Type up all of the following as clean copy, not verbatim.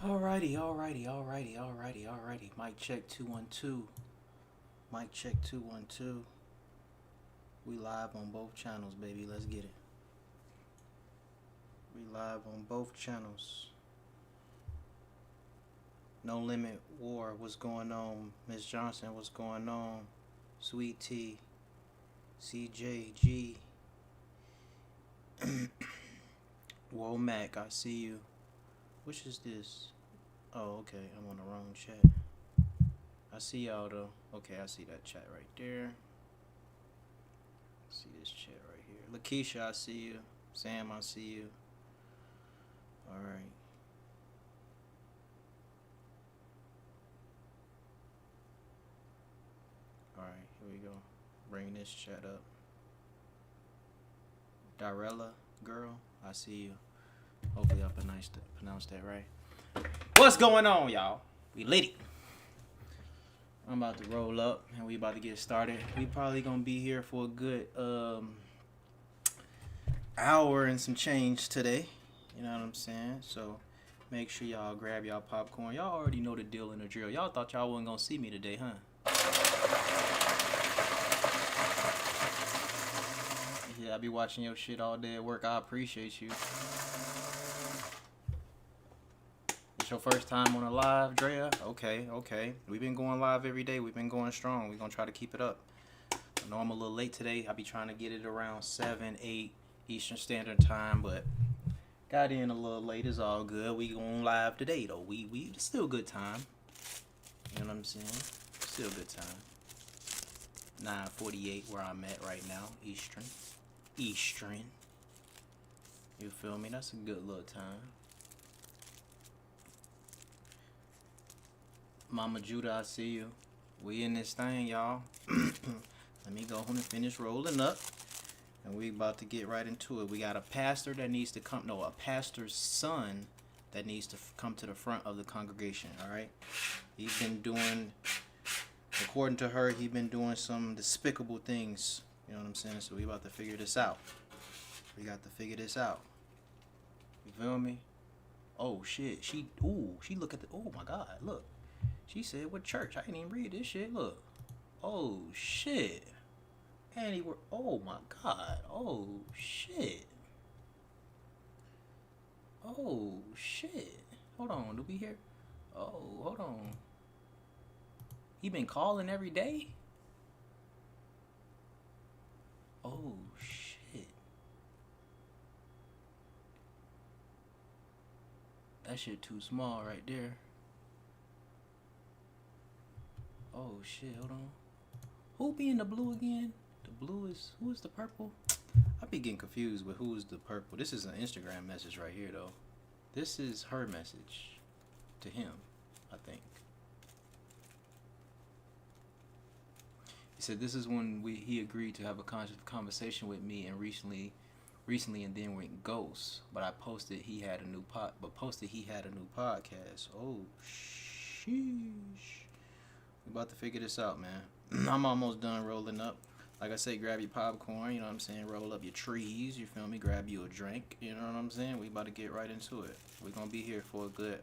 Alrighty. Mic check 212. Mic check 212. We live on both channels, baby. Let's get it. We live on both channels. No Limit War, what's going on? Miss Johnson, what's going on? Sweet Tea, CJG, Womack, I see you. Which is this? Oh, okay, I'm on the wrong chat. I see y'all though. Okay, I see that chat right there. See this chat right here. Lakeisha, I see you. Sam, I see you. Alright. Alright, here we go. Bring this chat up. Darella, girl, I see you. Hopefully I pronounced that right. What's going on, y'all? We lit. I'm about to roll up and we about to get started. We probably gonna be here for a good hour and some change today. You know what I'm saying? So make sure y'all grab y'all popcorn. Y'all already know the deal and the drill. Y'all thought y'all wasn't gonna see me today, huh? Yeah, I be watching your shit all day at work. I appreciate you. It's your first time on a live, Drea? Okay. We've been going live every day. We've been going strong. We're going to try to keep it up. I know I'm a little late today. I be trying to get it around 7, 8 Eastern Standard Time, but got in a little late. It's all good. We going live today, though. It's still good time. You know what I'm saying? Still good time. 9:48 where I'm at right now, Eastern. You feel me? That's a good little time. Mama Judah, I see you. We in this thing, y'all. Let me go home and finish rolling up. And we about to get right into it. We got a pastor that needs to come. No, a pastor's son that needs to come to the front of the congregation, all right? He's been doing, according to her, he's been doing some despicable things. You know what I'm saying? So we about to figure this out. We got to figure this out. You feel me? Oh, shit. She look at the, oh, my God, look. She said, what church? I didn't even read this shit. Look. Oh, shit. And he were, oh, my God. Oh, shit. Oh, shit. Hold on. Do we hear? Oh, hold on. He been calling every day? Oh, shit. That shit too small right there. Oh shit, hold on. Who be in the blue again? The blue is, who is the purple? I be getting confused with who is the purple. This is an Instagram message right here though. This is her message to him, I think. He said this is when he agreed to have a conversation with me and recently and then went ghost. But I posted he had a new podcast. Oh sheesh. We about to figure this out, man. I'm almost done rolling up. Like I say, grab your popcorn, you know what I'm saying? Roll up your trees, you feel me? Grab you a drink, you know what I'm saying? We about to get right into it. We're going to be here for a good,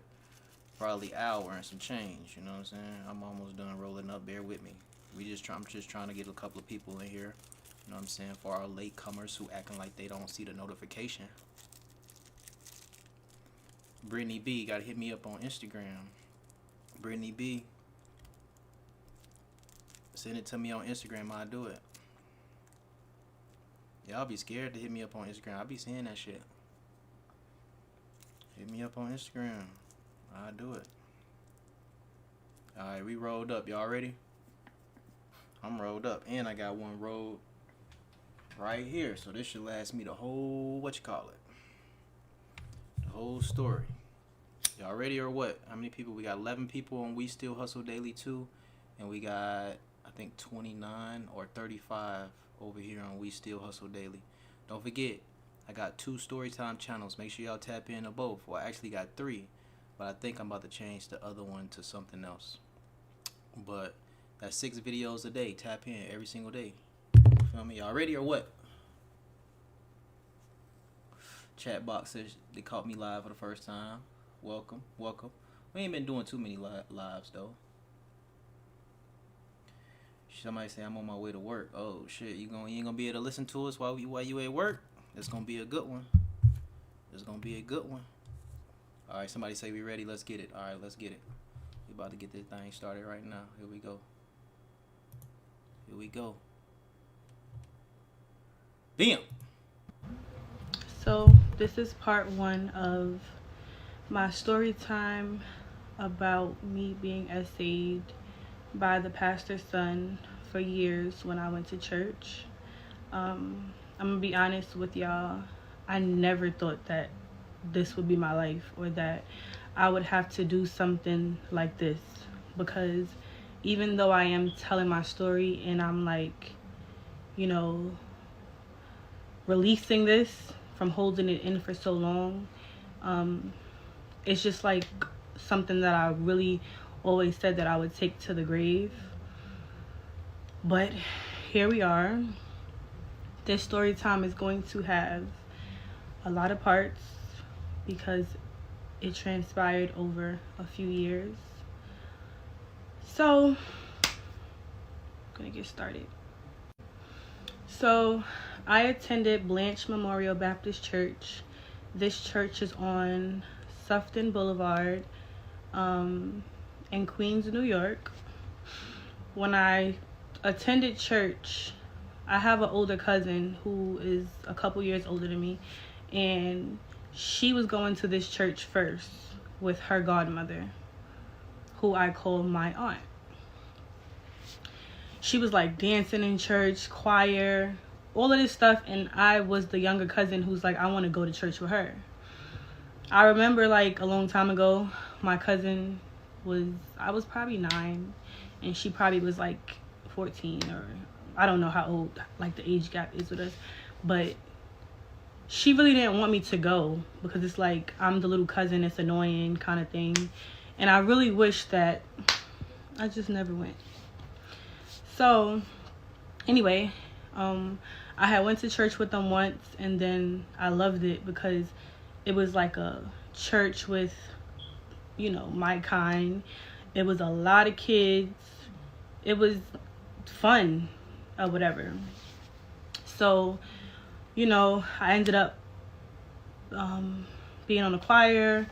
probably hour and some change, you know what I'm saying? I'm almost done rolling up, bear with me. I'm just trying to get a couple of people in here, you know what I'm saying? For our latecomers who acting like they don't see the notification. Brittany B, got to hit me up on Instagram. Brittany B. Send it to me on Instagram, I'll do it. Y'all be scared to hit me up on Instagram. I be seeing that shit. Hit me up on Instagram. I'll do it. Alright, we rolled up. Y'all ready? I'm rolled up. And I got one rolled right here. So this should last me the whole, the whole story. Y'all ready or what? How many people? We got 11 people on We Still Hustle Daily 2. And we got, I think 29 or 35 over here on We Still Hustle Daily. Don't forget, I got 2 Storytime channels. Make sure y'all tap into both. Well, I actually got 3, but I think I'm about to change the other one to something else. But that's 6 videos a day. Tap in every single day. You feel me? Y'all ready or what? Chat box says they caught me live for the first time. Welcome. We ain't been doing too many lives though. Somebody say I'm on my way to work. Oh shit, you ain't gonna be able to listen to us while you at work? It's gonna be a good one. It's gonna be a good one. All right, somebody say we ready. Let's get it. All right, let's get it. We about to get this thing started right now. Here we go. Here we go. Damn. So this is part 1 of my story time about me being essayed by the pastor's son for years when I went to church. I'm gonna be honest with y'all. I never thought that this would be my life, or that I would have to do something like this, because even though I am telling my story and I'm like, you know, releasing this from holding it in for so long, it's just like something that I really always said that I would take to the grave. But here we are. This story time is going to have a lot of parts because it transpired over a few years. So, I'm gonna get started. So, I attended Blanche Memorial Baptist Church. This church is on Sufton Boulevard in Queens, New York. When I attended church, I have an older cousin who is a couple years older than me, and she was going to this church first with her godmother, who I call my aunt. She was like dancing in church, choir, all of this stuff, and I was the younger cousin who's like, I want to go to church with her. I remember like a long time ago, my cousin I was probably 9, and she probably was like 14, or I don't know how old like the age gap is with us, but she really didn't want me to go because it's like I'm the little cousin, it's annoying kind of thing, and I really wish that I just never went. So anyway, I had went to church with them once, and then I loved it because it was like a church with, you know, my kind. It was a lot of kids. It was fun or whatever. So, you know, I ended up being on the choir,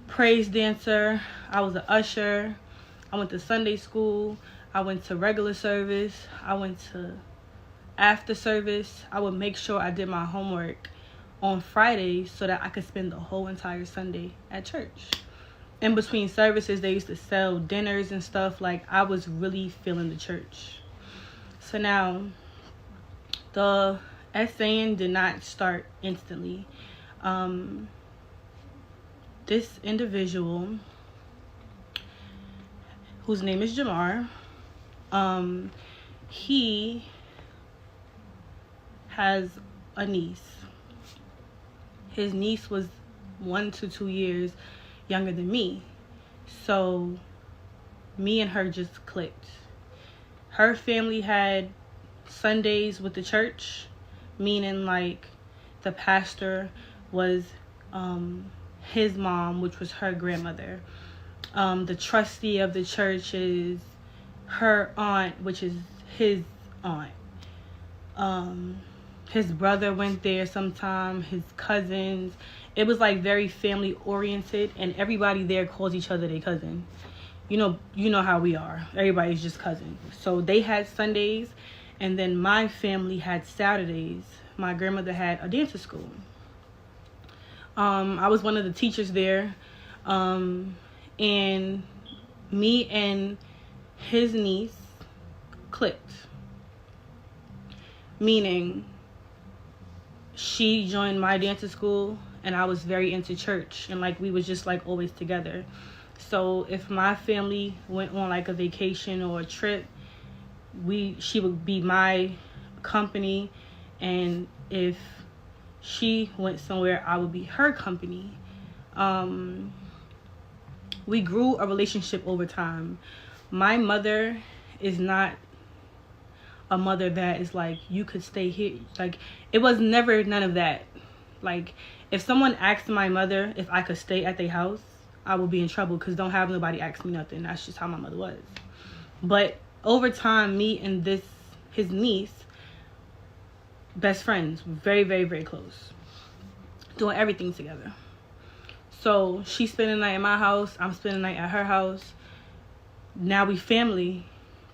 praise dancer. I was an usher. I went to Sunday school. I went to regular service. I went to after service. I would make sure I did my homework on Fridays so that I could spend the whole entire Sunday at church. In between services, they used to sell dinners and stuff. Like, I was really feeling the church. So now, the essaying did not start instantly. This individual, whose name is Jamar, he has a niece. His niece was 1 to 2 years younger than me. So me and her just clicked. Her family had Sundays with the church, meaning like the pastor was his mom, which was her grandmother. The trustee of the church is her aunt, which is his aunt. His brother went there sometime, his cousins. It was like very family oriented, and everybody there calls each other their cousin. You know how we are. Everybody's just cousin. So they had Sundays, and then my family had Saturdays. My grandmother had a dancer school. I was one of the teachers there, and me and his niece clicked. Meaning, she joined my dancer school, and I was very into church, and like we was just like always together. So if my family went on like a vacation or a trip, she would be my company, and if she went somewhere, I would be her company. We grew a relationship over time. My mother is not a mother that is like, you could stay here. Like, it was never none of that. Like, if someone asked my mother if I could stay at their house, I would be in trouble because don't have nobody ask me nothing. That's just how my mother was. But over time, me and his niece, best friends, very, very, very close, doing everything together. So she spending the night at my house, I'm spending the night at her house. Now we family.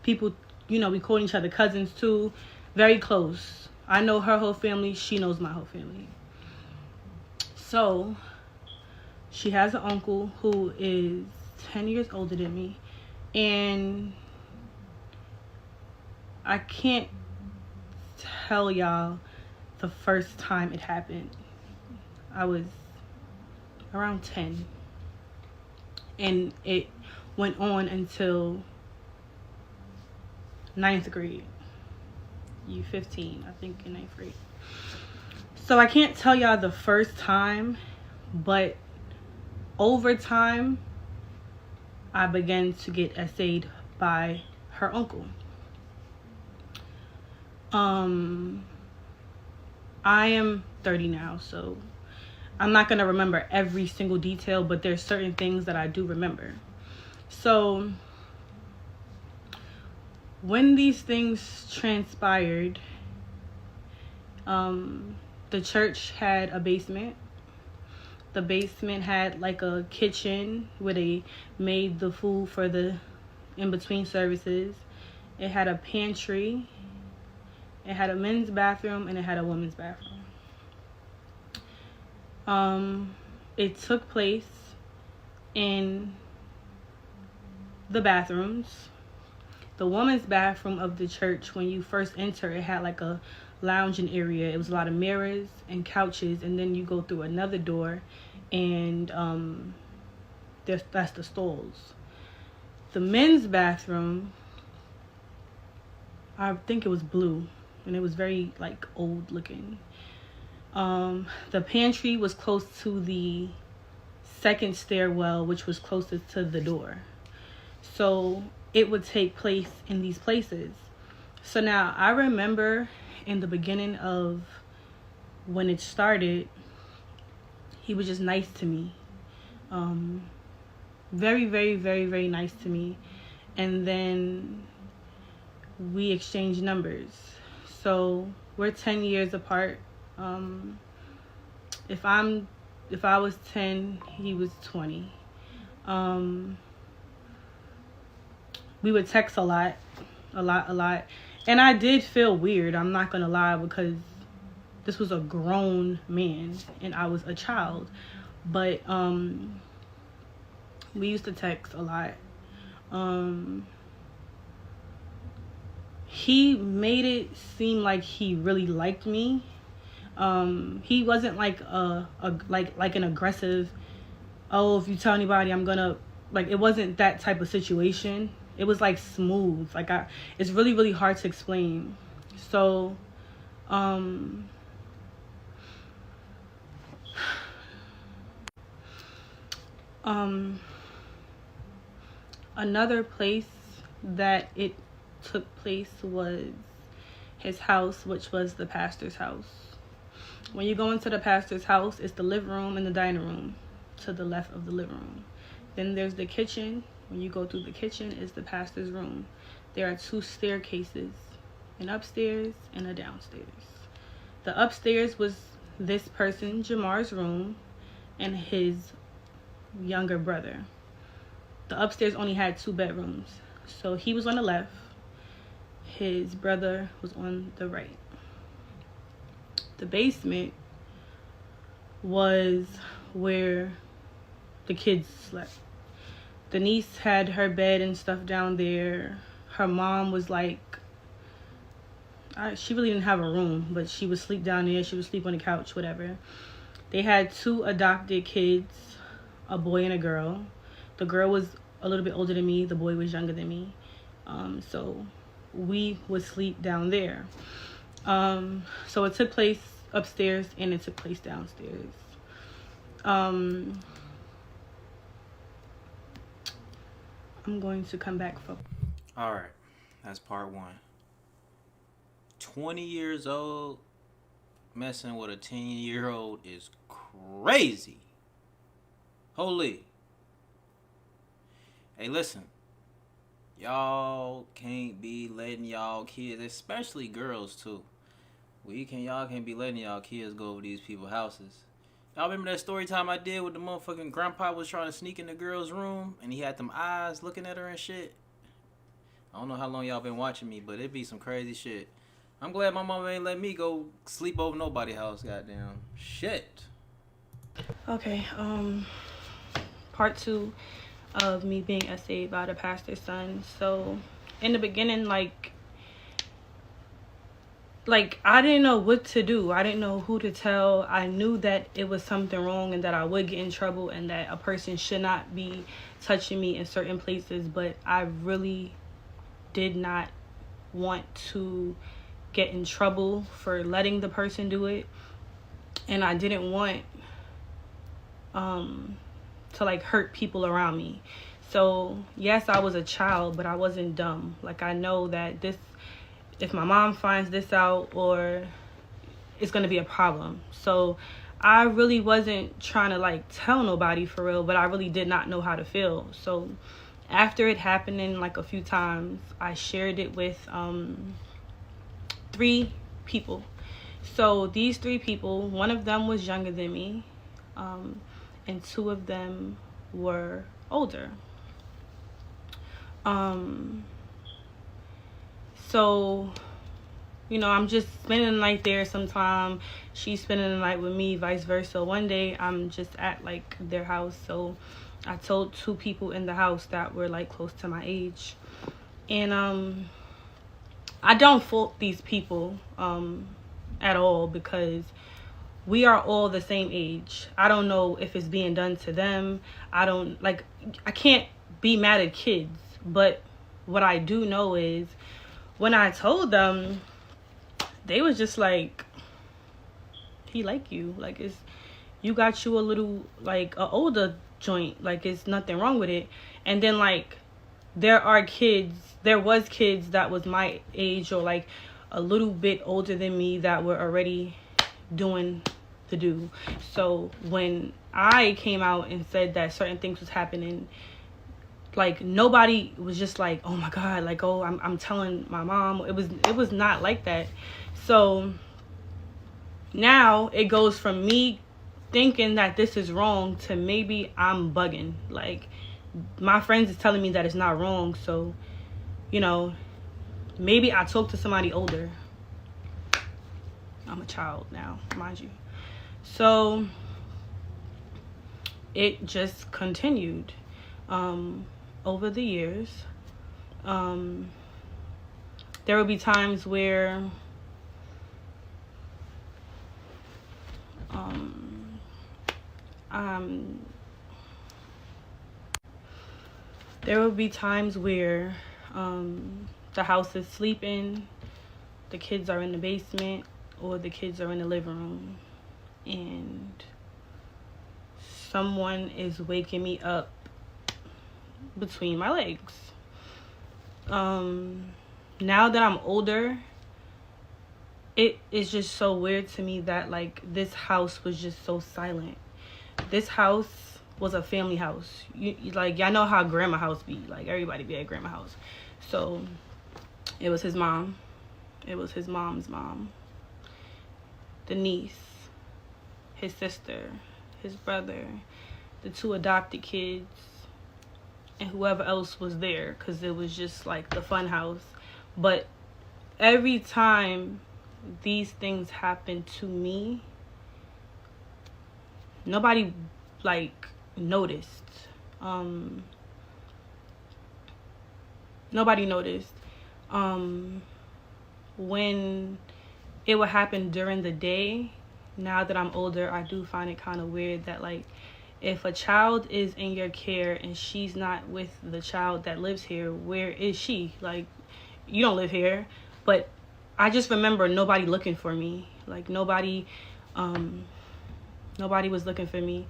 People, we call each other cousins too. Very close. I know her whole family. She knows my whole family. So she has an uncle who is 10 years older than me. And I can't tell y'all the first time it happened. I was around 10. And it went on until 9th grade. You 15, I think, in 9th grade. So I can't tell y'all the first time, but over time, I began to get essayed by her uncle. I am 30 now, so I'm not going to remember every single detail, but there's certain things that I do remember. So when these things transpired, the church had a basement. The basement had like a kitchen where they made the food for the in-between services. It had a pantry. It had a men's bathroom and it had a women's bathroom. It took place in the bathrooms. The women's bathroom of the church, when you first enter, it had like a lounging area. It was a lot of mirrors and couches, and then you go through another door and that's the stalls. The men's bathroom, I think it was blue, and it was very like old looking. The pantry was close to the second stairwell, which was closest to the door. So it would take place in these places. So now I remember in the beginning of when it started, he was just nice to me. Very, very, very, very nice to me. And then we exchanged numbers. So we're 10 years apart. If I was 10, he was 20. We would text a lot. And I did feel weird, I'm not gonna lie, because this was a grown man and I was a child. But we used to text a lot. He made it seem like he really liked me. He wasn't like like an aggressive, oh, if you tell anybody I'm gonna, like, it wasn't that type of situation. It was like smooth. Like it's really, really hard to explain. So another place that it took place was his house, which was the pastor's house. When you go into the pastor's house, it's the living room and the dining room to the left of the living room. Then there's the kitchen. When you go through the kitchen, is the pastor's room. There are 2 staircases, an upstairs and a downstairs. The upstairs was this person, Jamar's room, and his younger brother. The upstairs only had 2 bedrooms. So he was on the left. His brother was on the right. The basement was where the kids slept. The niece had her bed and stuff down there. Her mom was like, she really didn't have a room, but she would sleep down there. She would sleep on the couch, whatever. They had 2 adopted kids, a boy and a girl. The girl was a little bit older than me. The boy was younger than me. So we would sleep down there. So it took place upstairs and it took place downstairs. I'm going to come back for... All right, that's part 1. 20 years old messing with a 10-year-old is crazy. Holy. Hey, listen. Y'all can't be letting y'all kids, especially girls too. Y'all can't be letting y'all kids go over these people's houses. Y'all remember that story time I did with the motherfucking grandpa was trying to sneak in the girl's room and he had them eyes looking at her and shit? I don't know how long y'all been watching me, but it be some crazy shit. I'm glad my mama ain't let me go sleep over nobody's house, goddamn. Shit. Okay, part 2 of me being essayed by the pastor's son. So in the beginning, like I didn't know what to do. I didn't know who to tell. I knew that it was something wrong and that I would get in trouble and that a person should not be touching me in certain places, but I really did not want to get in trouble for letting the person do it, and I didn't want to like hurt people around me. So yes, I was a child, but I wasn't dumb. Like, I know that if my mom finds this out, or it's going to be a problem. So I really wasn't trying to like tell nobody for real, but I really did not know how to feel. So after it happening like a few times, I shared it with 3 people. So these 3 people, one of them was younger than me, and 2 of them were older. So, you know, I'm just spending the night there sometime. She's spending the night with me, vice versa. One day I'm just at like their house. So I told 2 people in the house that were like close to my age. And I don't fault these people at all, because we are all the same age. I don't know if it's being done to them. I can't be mad at kids. But what I do know is, when I told them, they was just like, he like you. Like, you got you a little, like, a older joint. Like, it's nothing wrong with it. And then, like, there was kids that was my age, or like a little bit older than me, that were already doing the do. So when I came out and said that certain things was happening, like, nobody was just like, oh my God, like, oh, I'm telling my mom. It was not like that. So now it goes from me thinking that this is wrong to maybe I'm bugging. Like, my friends is telling me that it's not wrong. So, you know, maybe I talk to somebody older. I'm a child now, mind you. So it just continued over the years. There would be times where the house is sleeping, the kids are in the basement, or the kids are in the living room, and someone is waking me up between my legs. Now that I'm older, it is just so weird to me that, like, this house was just so silent. This house was a family house. Y'all know how grandma house be. Like, everybody be at grandma house. So it was his mom. It was his mom's mom. The niece. His sister. His brother. The 2 adopted kids. And whoever else was there. Because it was just like the fun house. But every time these things happen to me, nobody like noticed. Nobody noticed. When it would happen during the day, now that I'm older, I do find it kind of weird that, like, if a child is in your care and she's not with the child that lives here, where is she? Like, you don't live here. But I just remember nobody looking for me. Like, nobody was looking for me.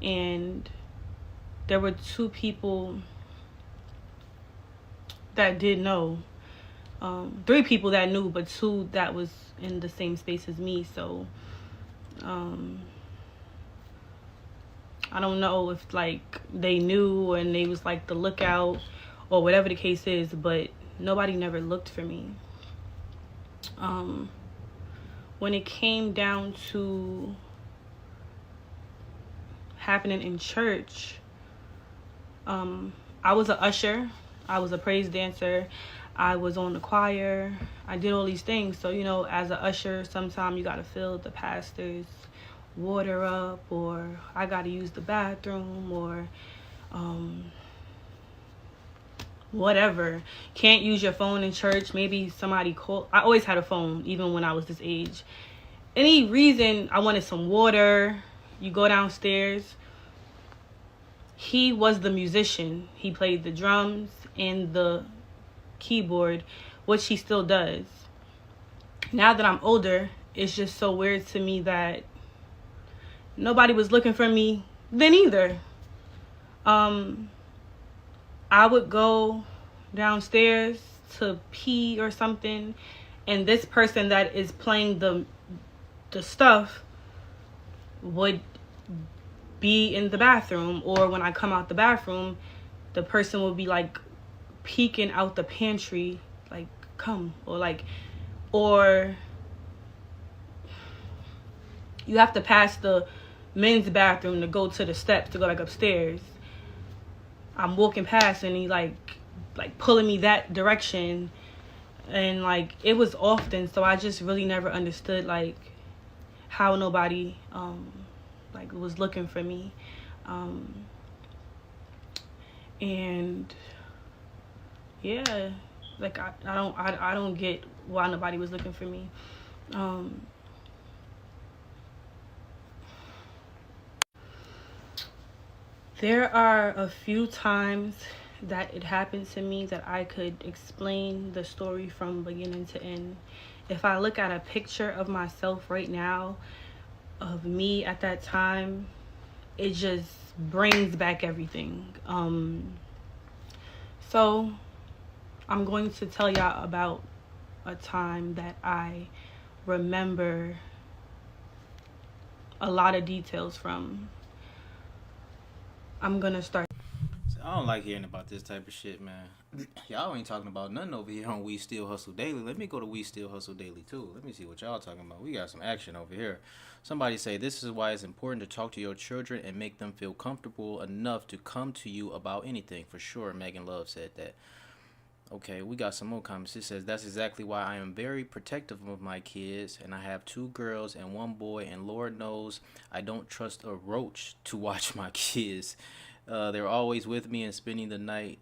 And there were 2 people that did know. 3 people that knew, but 2 that was in the same space as me. So I don't know if like they knew and they was like the lookout or whatever the case is, but nobody never looked for me. When it came down to happening in church, I was an usher, I was a praise dancer, I was on the choir, I did all these things. So, you know, as an usher, sometimes you gotta fill the pastor's water up, or I gotta use the bathroom, or whatever. Can't use your phone in church. Maybe somebody called. I always had a phone, even when I was this age. Any reason I wanted some water, you go downstairs. He was the musician. He played the drums and the keyboard, which he still does. Now that I'm older, it's just so weird to me that nobody was looking for me then either. I would go downstairs to pee or something, and this person that is playing the stuff would be in the bathroom, or when I come out the bathroom, the person will be like peeking out the pantry, like, come, or you have to pass the men's bathroom to go to the steps to go back upstairs. I'm walking past and he like pulling me that direction, and like it was often. So I just really never understood like how nobody like was looking for me, and yeah, like I don't get why nobody was looking for me. There are a few times that it happened to me that I could explain the story from beginning to end. If I look at a picture of myself right now, of me at that time, it just brings back everything. So I'm going to tell y'all about a time that I remember a lot of details from. I'm gonna start. I don't like hearing about this type of shit, man. Y'all ain't talking about nothing over here on We Still Hustle Daily. Let me go to We Still Hustle Daily too. Let me see what y'all talking about. We got some action over here. Somebody say, this is why it's important to talk to your children and make them feel comfortable enough to come to you about anything. For sure, Megan Love said that. Okay, we got some more comments. It says, that's exactly why I am very protective of my kids, and I have 2 girls and 1 boy, and Lord knows I don't trust a roach to watch my kids. They're always with me and spending the night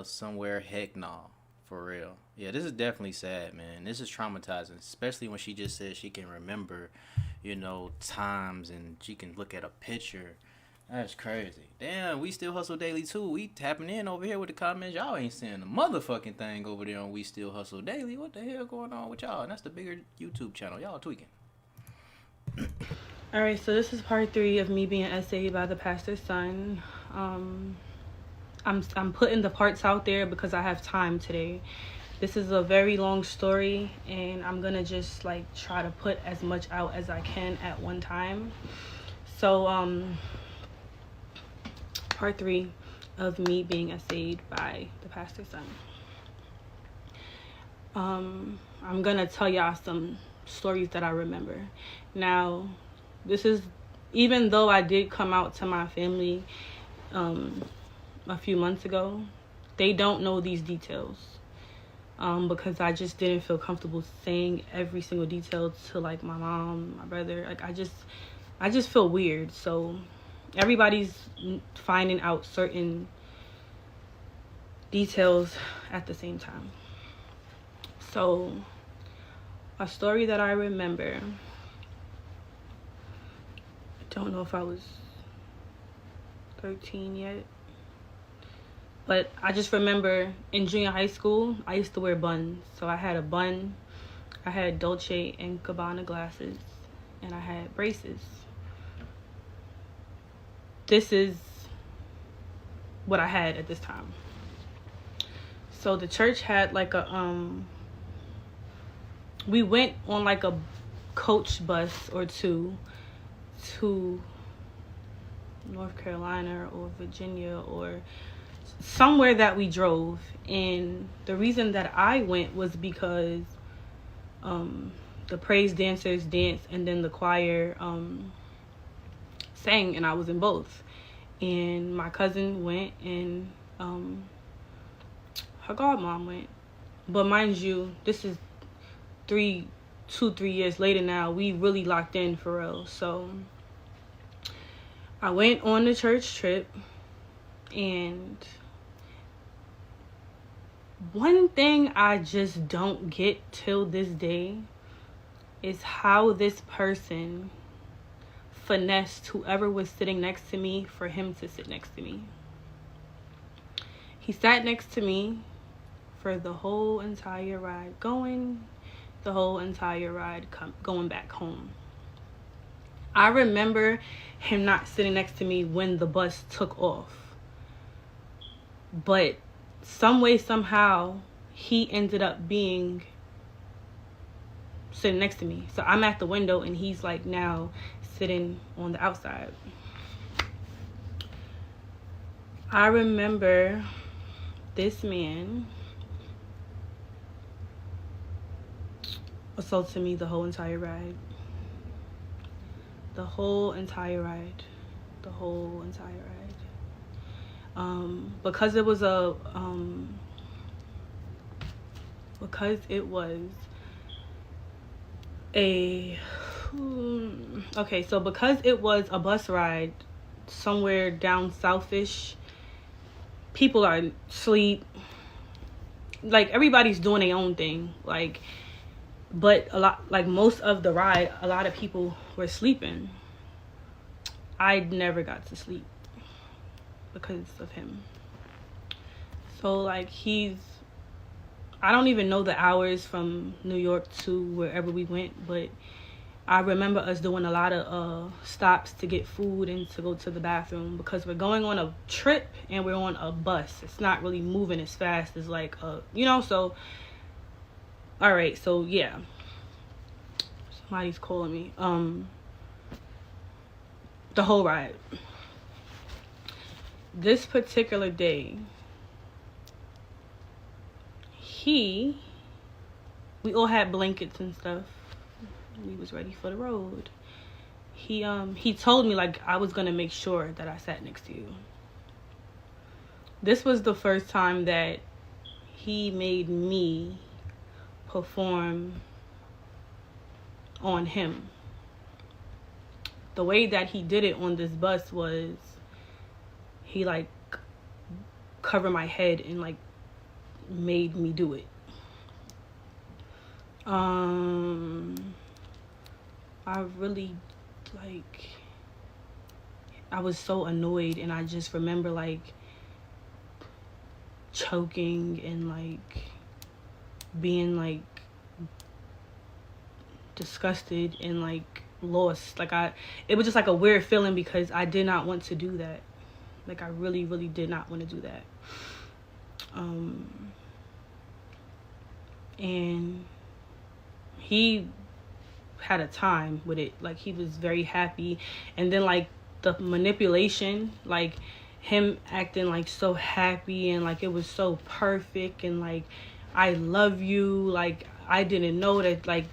somewhere. Heck no, for real. Yeah, this is definitely sad, man. This is traumatizing, especially when she just said she can remember, you know, times, and she can look at a picture. That's crazy. Damn, We Still Hustle Daily too. We tapping in over here with the comments. Y'all ain't saying a motherfucking thing over there on We Still Hustle Daily. What the hell going on with y'all? And that's the bigger YouTube channel. Y'all tweaking. All right, so this is part 3 of me being essayed by the pastor's son. I'm putting the parts out there because I have time today. This is a very long story, and I'm gonna just like try to put as much out as I can at one time. So part 3 of me being essayed by the pastor's son. I'm gonna tell y'all some stories that I remember. Now, this is, even though I did come out to my family a few months ago, they don't know these details because I just didn't feel comfortable saying every single detail to like my mom, my brother. Like I just feel weird. So everybody's finding out certain details at the same time. So a story that I remember, I don't know if I was 13 yet, but I just remember in junior high school, I used to wear buns. So I had a bun, I had Dolce and Gabbana glasses, and I had braces. This is what I had at this time. So the church had like a we went on like a coach bus or two to North Carolina or Virginia or somewhere that we drove. And the reason that I went was because the praise dancers danced and then the choir sang, and I was in both. And my cousin went, and her godmom went. But mind you, this is 3 years later now. We really locked in for real. So I went on the church trip, and one thing I just don't get till this day is how this person finessed whoever was sitting next to me for him to sit next to me. He sat next to me for the whole entire ride going, the whole entire ride going back home. I remember him not sitting next to me when the bus took off. But some way, somehow, he ended up being sitting next to me. So I'm at the window, and he's like now sitting on the outside. I remember this man assaulted me the whole entire ride. The whole entire ride. Because it was a bus ride somewhere down southish, people are asleep, like everybody's doing their own thing, but most of the ride, a lot of people were sleeping. I never got to sleep because of him. So I don't even know the hours from New York to wherever we went, but I remember us doing a lot of stops to get food and to go to the bathroom, because we're going on a trip and we're on a bus. It's not really moving as fast as so. All right, so yeah. Somebody's calling me. The whole ride. This particular day, we all had blankets and stuff. We was ready for the road. He told me I was gonna make sure that I sat next to you. This was the first time that he made me perform on him. The way that he did it on this bus was he covered my head and made me do it. I really I was so annoyed, and I just remember choking and being disgusted and lost. It was just a weird feeling, because I did not want to do that. I really, really did not want to do that. And he had a time with it. He was very happy. And then the manipulation, him acting so happy and it was so perfect and I love you, I didn't know that,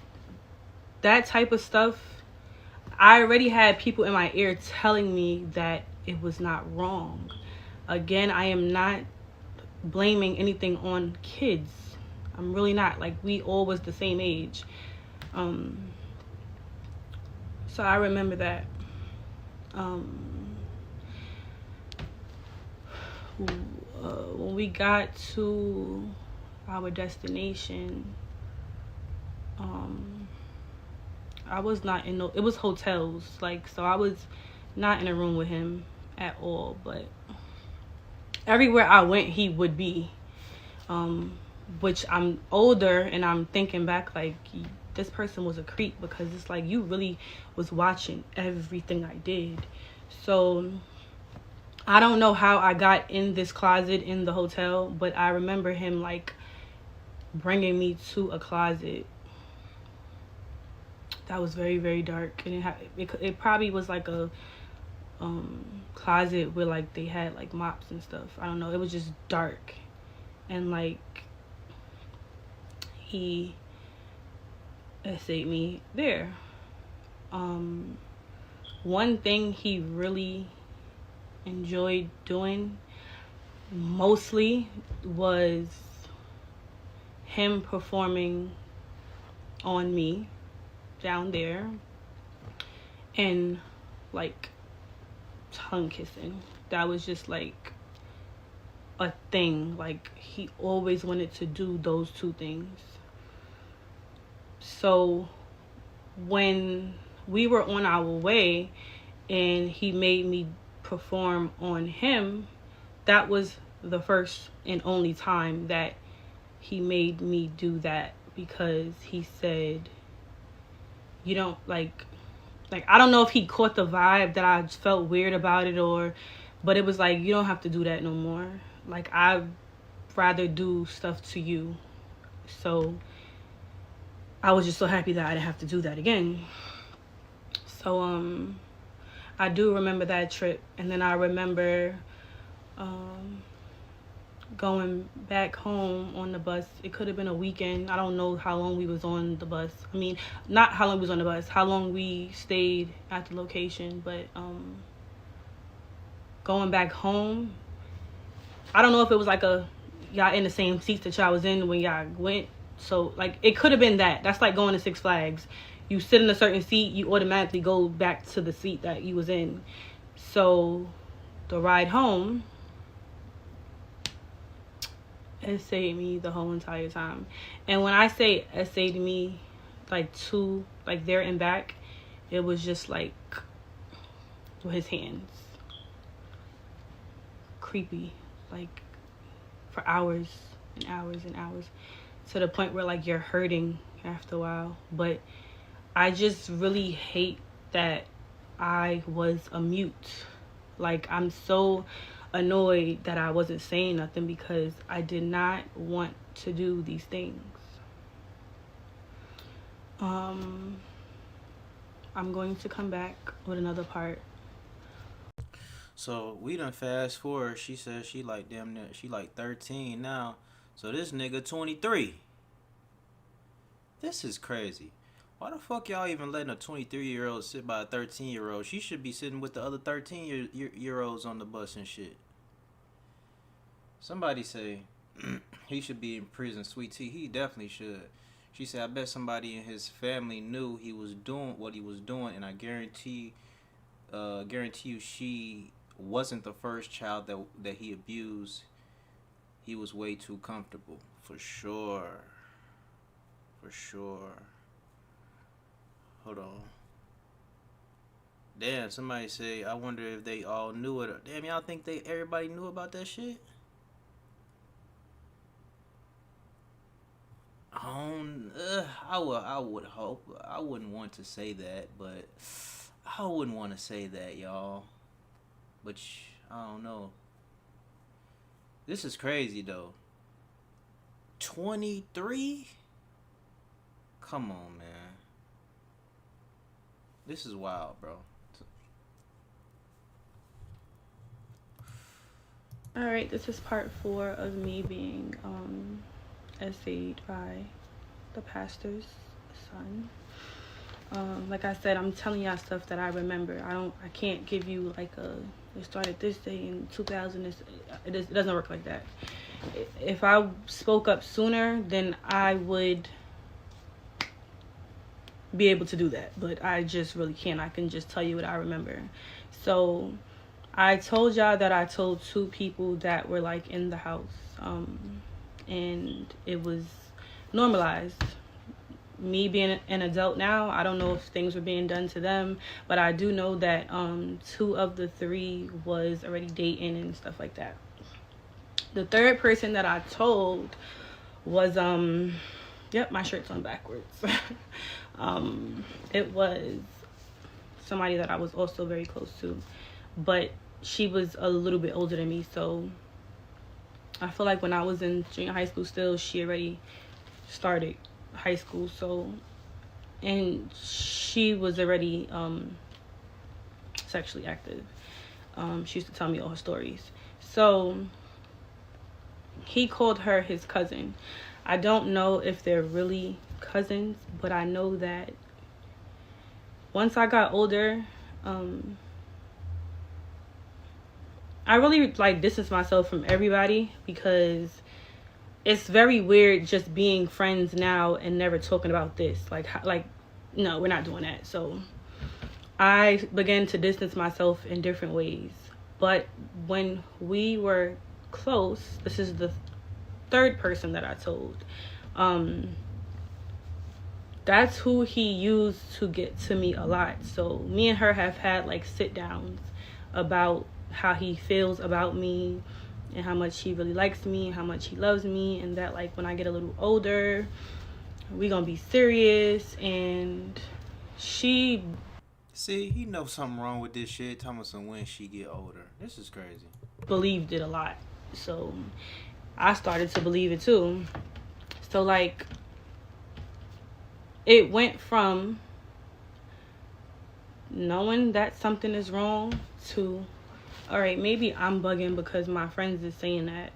that type of stuff. I already had people in my ear telling me that it was not wrong. Again, I am not blaming anything on kids. I'm really not. We all was the same age. So I remember that. When we got to our destination, I was not in it was hotels, so I was not in a room with him at all, but everywhere I went he would be, which I'm older and I'm thinking back this person was a creep, because it's you really was watching everything I did. So I don't know how I got in this closet in the hotel, but I remember him bringing me to a closet that was very, very dark, and it probably was closet where like they had like mops and stuff. I don't know. It was just dark, and like he essayed me there. One thing he really enjoyed doing mostly was him performing on me down there and like tongue kissing. That was just like a thing. Like he always wanted to do those two things. So when we were on our way and he made me perform on him, that was the first and only time that he made me do that, because he said, you don't like I don't know if he caught the vibe that I felt weird about it, but it was like, you don't have to do that no more. Like, I'd rather do stuff to you. So I was just so happy that I didn't have to do that again. So I do remember that trip, and then I remember going back home on the bus. It could have been a weekend. I don't know how long we was on the bus. I mean, not how long we was on the bus, how long we stayed at the location, but going back home, I don't know if it was like y'all in the same seats that y'all was in when y'all went. So like it could have been that. That's like going to Six Flags. You sit in a certain seat, you automatically go back to the seat that you was in. So the ride home, essayed me the whole entire time. And when I say essayed me, like there and back, it was just like with his hands. Creepy. Like for hours and hours and hours. To the point where like you're hurting after a while. But I just really hate that I was a mute. Like, I'm so annoyed that I wasn't saying nothing, because I did not want to do these things. I'm going to come back with another part. So we done fast forward. She says she like damn near, she like 13 now. So this nigga 23. This is crazy. Why the fuck y'all even letting a 23-year-old sit by a 13-year-old? She should be sitting with the other 13-year-olds on the bus and shit. Somebody say he should be in prison. Sweet tea, he definitely should. She said, I bet somebody in his family knew he was doing what he was doing, and I guarantee you she wasn't the first child that he abused. He was way too comfortable. For sure. Hold on. Damn, somebody say, I wonder if they all knew it. Damn, y'all think everybody knew about that shit? I would hope. I wouldn't want to say that, but I wouldn't want to say that, y'all. But I don't know. This is crazy though. 23? Come on, man. This is wild, bro. Alright, this is part 4 of me being essayed by the pastor's son. Like I said, I'm telling y'all stuff that I remember. I can't give you like it started this day in 2000. It doesn't work like that. If I spoke up sooner, then I would be able to do that, but I just really can't. I can just tell you what I remember. So I told y'all that I told 2 people that were like in the house, and it was normalized. Me being an adult now, I don't know if things were being done to them, but I do know that 2 of the 3 was already dating and stuff like that. The third person that I told was yep, my shirt's on backwards. It was somebody that I was also very close to, but she was a little bit older than me, so I feel like when I was in junior high school still, she already started high school. So, and she was already sexually active. She used to tell me all her stories. So he called her his cousin. I don't know if they're really cousins, but I know that once I got older, I really like distanced myself from everybody, because it's very weird just being friends now and never talking about this. Like no, we're not doing that. So I began to distance myself in different ways. But when we were close, this is the third person that I told. That's who he used to get to me a lot. So me and her have had like sit downs about how he feels about me and how much he really likes me and how much he loves me, and that like when I get a little older, we gonna be serious. And she See, he knows something wrong with this shit. Thomason, when she get older, this is crazy. believed it a lot, so I started to believe it too. So like it went from knowing that something is wrong to, all right, maybe I'm bugging because my friends is saying that,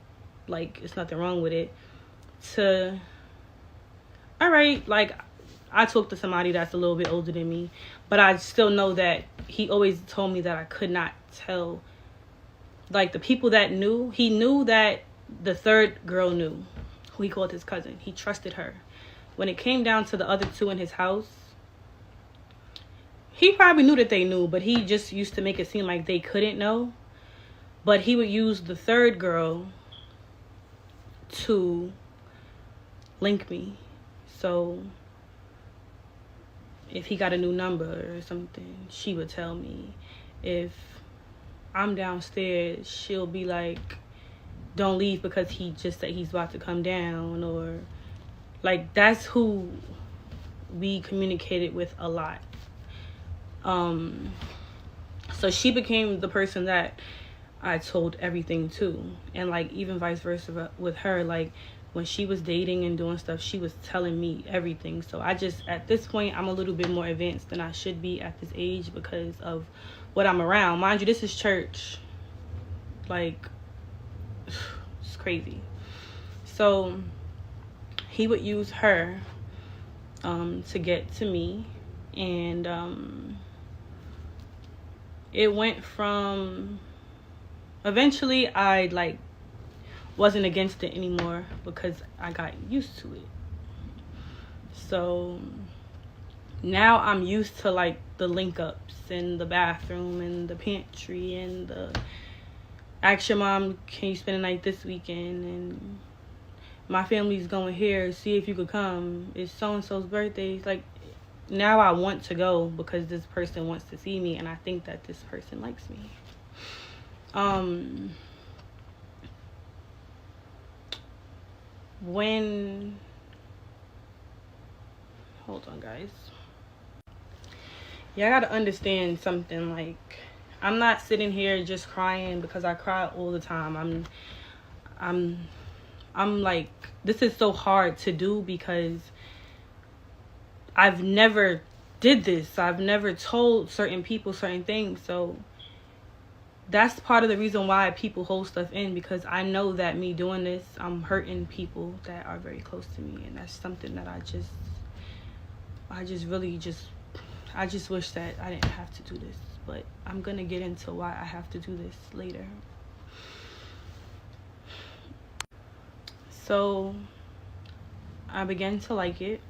like, it's nothing wrong with it, to, all right, like, I talked to somebody that's a little bit older than me, but I still know that he always told me that I could not tell, like, the people that knew, he knew that the third girl knew, who he called his cousin. He trusted her. When it came down to the other two in his house, he probably knew that they knew, but he just used to make it seem like they couldn't know. But he would use the third girl to link me. So if he got a new number or something, she would tell me. If I'm downstairs, she'll be like, don't leave because he just said he's about to come down. Or like, that's who we communicated with a lot. So she became the person that I told everything to. And like even vice versa with her, like when she was dating and doing stuff, she was telling me everything. So I just, at this point, I'm a little bit more advanced than I should be at this age because of what I'm around. Mind you, this is church. Like, it's crazy. So he would use her to get to me. And it went from, eventually I like wasn't against it anymore because I got used to it. So now I'm used to like the link ups in the bathroom and the pantry and the, ask your mom, can you spend the night this weekend, and my family's going here, see if you could come, it's so and so's birthday. Like, now I want to go because this person wants to see me and I think that this person likes me. When, hold on guys, y'all gotta understand something. Like, I'm not sitting here just crying because I cry all the time. I'm like, this is so hard to do because I've never did this. I've never told certain people certain things. So that's part of the reason why people hold stuff in, because I know that me doing this, I'm hurting people that are very close to me. And that's something that I just wish that I didn't have to do this. But I'm going to get into why I have to do this later. So I began to like it.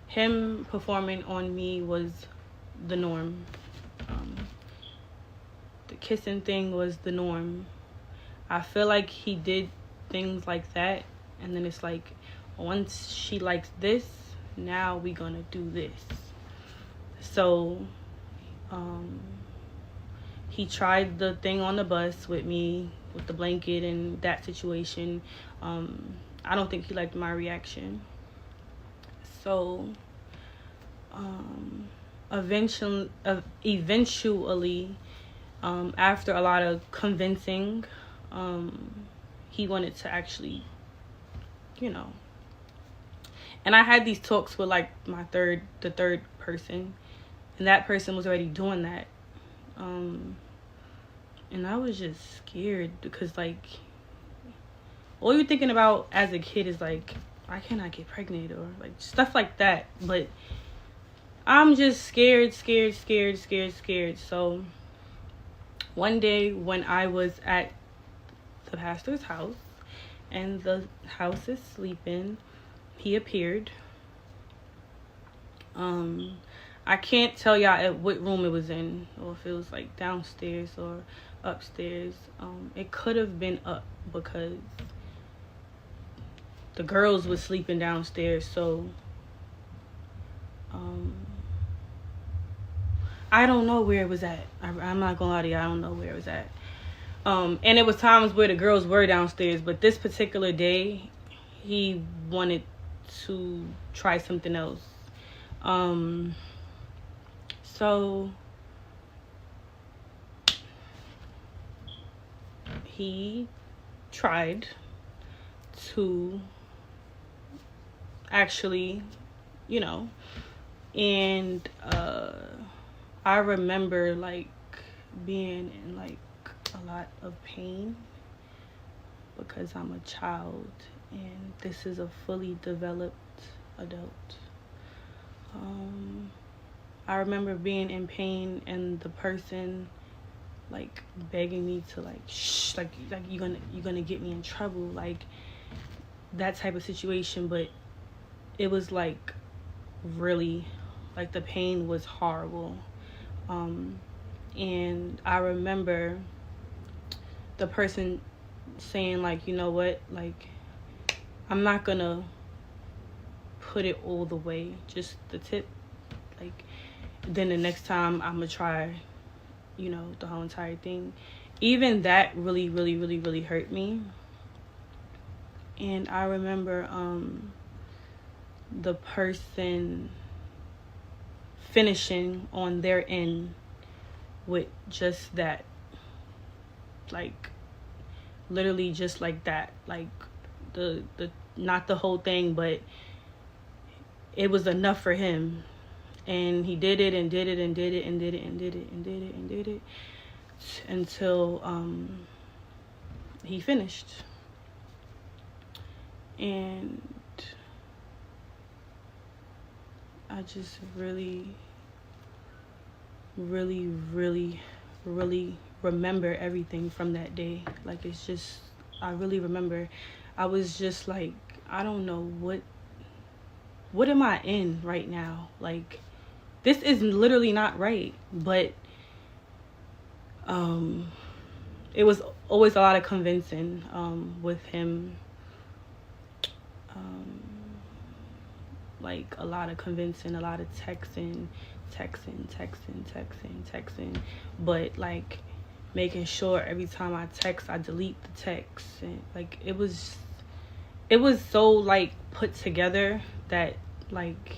Him performing on me was the norm. The kissing thing was the norm. I feel like he did things like that, and then it's like, once she likes this, now we gonna do this. So he tried the thing on the bus with me, with the blanket and that situation. I don't think he liked my reaction. So eventually, after a lot of convincing, he wanted to actually, and I had these talks with like the third person, and that person was already doing that. And I was just scared because, like, all you're thinking about as a kid is, like, I cannot get pregnant or, like, stuff like that. But I'm just scared. So one day when I was at the pastor's house and the house is sleeping, he appeared. I can't tell y'all at what room it was in, or if it was like downstairs or upstairs. It could have been up because the girls was sleeping downstairs. So I don't know where it was at. I'm not gonna lie to you, I don't know where it was at. And it was times where the girls were downstairs, but this particular day he wanted to try something else. So he tried to actually, and I remember like being in like a lot of pain because I'm a child and this is a fully developed adult. I remember being in pain and the person like begging me to like shh, like you're gonna get me in trouble, like that type of situation. But it was like really, like the pain was horrible. And I remember the person saying like, you know what, like I'm not gonna put it all the way, just the tip, like then the next time I'm gonna try, the whole entire thing. Even that really hurt me. And I remember the person finishing on their end with just that, like literally just like that, like the not the whole thing, but it was enough for him. And he did it and did it and did it and did it and did it and did it and did it until he finished. And I just really remember everything from that day. Like it's just, I really remember. I was just like, I don't know what am I in right now? Like this is literally not right. But it was always a lot of convincing with him. Like a lot of convincing, a lot of texting, but like making sure every time I text I delete the text. And like it was so like put together that like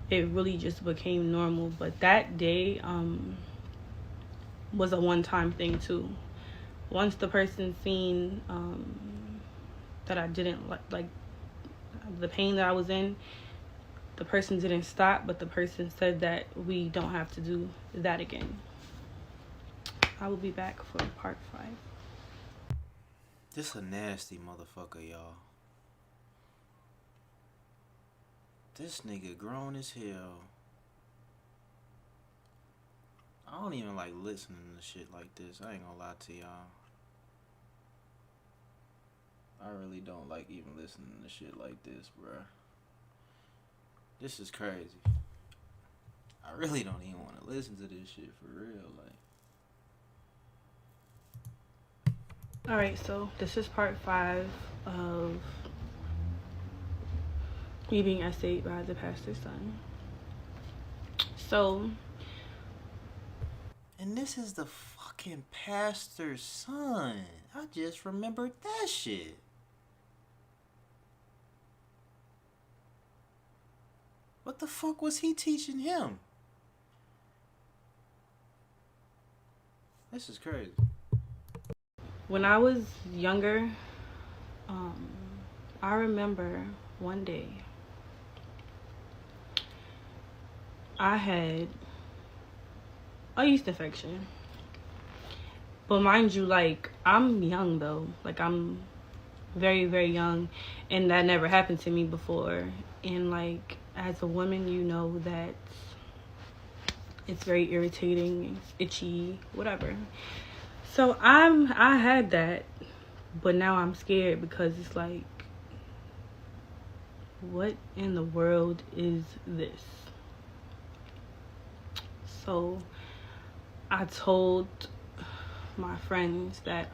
it really just became normal. But that day was a one-time thing too. Once the person seen that I didn't like the pain that I was in, the person didn't stop, but the person said that we don't have to do that again. I will be back for part 5. This a nasty motherfucker, y'all. This nigga grown as hell. I don't even like listening to shit like this. I ain't gonna lie to y'all. I really don't like even listening to shit like this, bruh. This is crazy. I really don't even want to listen to this shit for real, like. Alright, so this is part 5 of me being essayed by the pastor's son. So, and this is the fucking pastor's son. I just remembered that shit. What the fuck was he teaching him? This is crazy. When I was younger, I remember one day I had a yeast infection. But mind you, like, I'm young though. Like, I'm very, very young, and that never happened to me before. And like, as a woman, you know that it's very irritating, itchy, whatever. So I had that, but now I'm scared because it's like, what in the world is this? So I told my friends that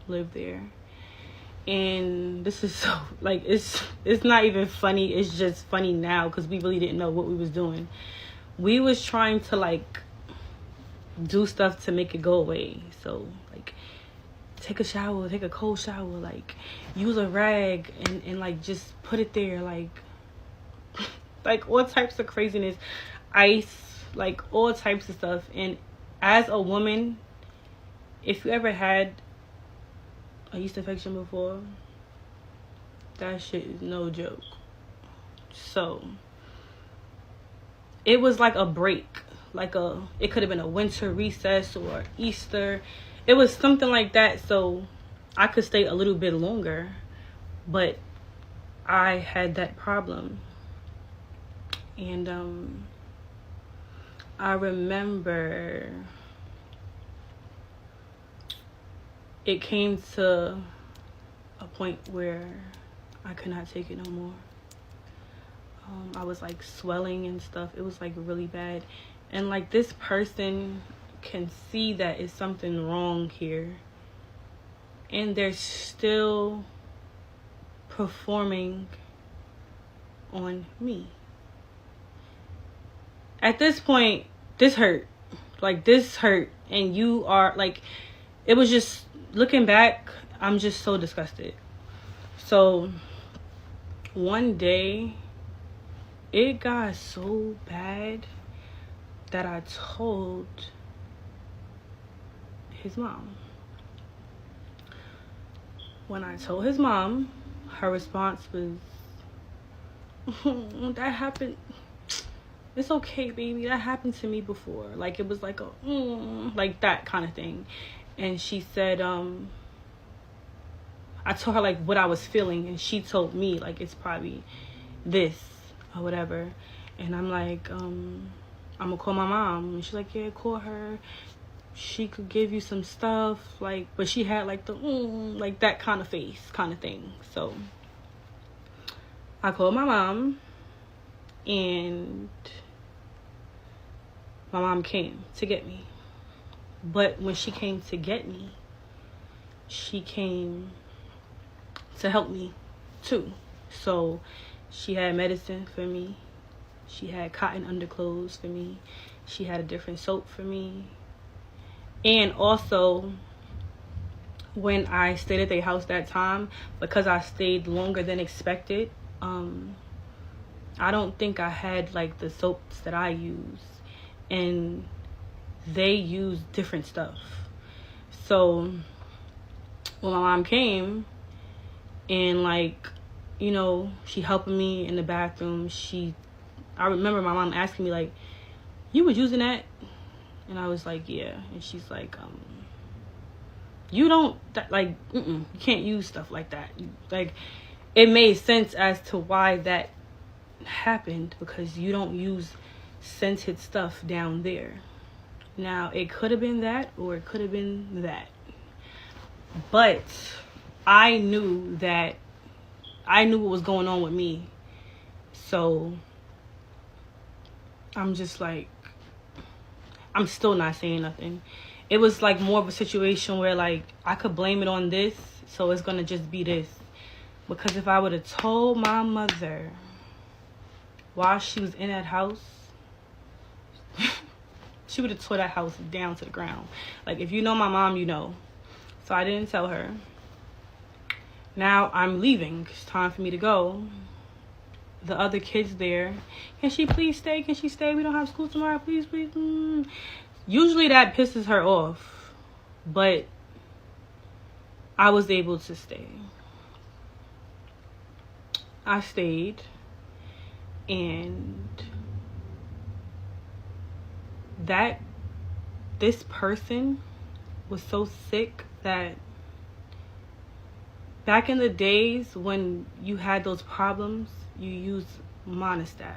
live there, and this is so, like, it's not even funny. It's just funny now because we really didn't know what we was doing. We was trying to like do stuff to make it go away. So like, take a shower, take a cold shower, like use a rag and like just put it there, like like all types of craziness, ice, like all types of stuff. And as a woman, if you ever had a yeast infection before, that shit is no joke. So it was like a break, it could have been a winter recess or Easter. It was something like that, so I could stay a little bit longer, but I had that problem. And I remember it came to a point where I could not take it no more. I was like swelling and stuff. It was like really bad. And like, this person can see that it's something wrong here, and they're still performing on me. At this point, this hurt. Like, this hurt. And you are like, it was just, looking back, I'm just so disgusted. So one day, it got so bad that I told his mom. When I told his mom, her response was, that happened. It's okay, baby. That happened to me before. Like, it was like a, like that kind of thing. And she said, I told her like what I was feeling, and she told me like, it's probably this or whatever. And I'm like, I'm gonna call my mom. And she's like, yeah, call her. She could give you some stuff, like, but she had like the like that kind of face kind of thing. So I called my mom, and my mom came to get me. But when she came to get me, she came to help me too. So she had medicine for me. She had cotton underclothes for me. She had a different soap for me. And also, when I stayed at their house that time, because I stayed longer than expected, I don't think I had like the soaps that I use, and they use different stuff. So when my mom came, and like, you know, she helping me in the bathroom, I remember my mom asking me like, you was using that? And I was like, yeah. And she's like, you don't, like, you can't use stuff like that. Like, it made sense as to why that happened, because you don't use scented stuff down there. Now, it could have been that, or it could have been that. But I knew what was going on with me. So I'm just like, I'm still not saying nothing. It was like more of a situation where like, I could blame it on this, so it's gonna just be this. Because if I would have told my mother while she was in that house, she would have tore that house down to the ground. Like, if you know my mom, you know. So I didn't tell her. Now I'm leaving. It's time for me to go. The other kids there, can she please stay? Can she stay? We don't have school tomorrow. Please, please. Usually that pisses her off, but I was able to stay. I stayed, and that this person was so sick that back in the days when you had those problems, you used Monistat.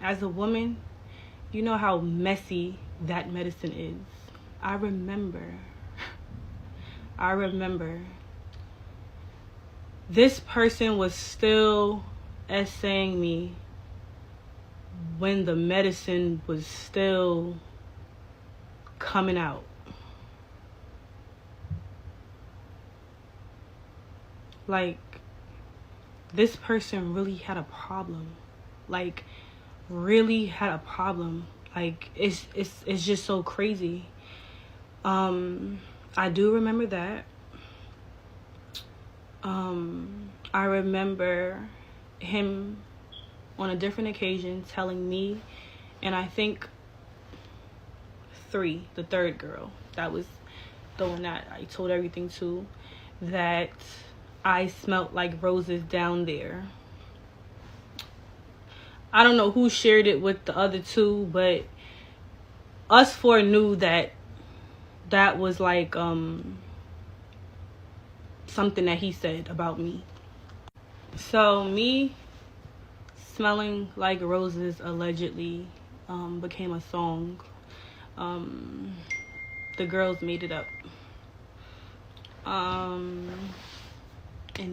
As a woman, you know how messy that medicine is. I remember this person was still essaying me when the medicine was still coming out. Like, this person really had a problem. Like, really had a problem. Like, it's just so crazy. I do remember that. I remember him on a different occasion telling me, and I think the third girl, that was the one that I told everything to, that I smelt like roses down there. I don't know who shared it with the other two, but us four knew that was like something that he said about me. So me smelling like roses allegedly became a song. The girls made it up. And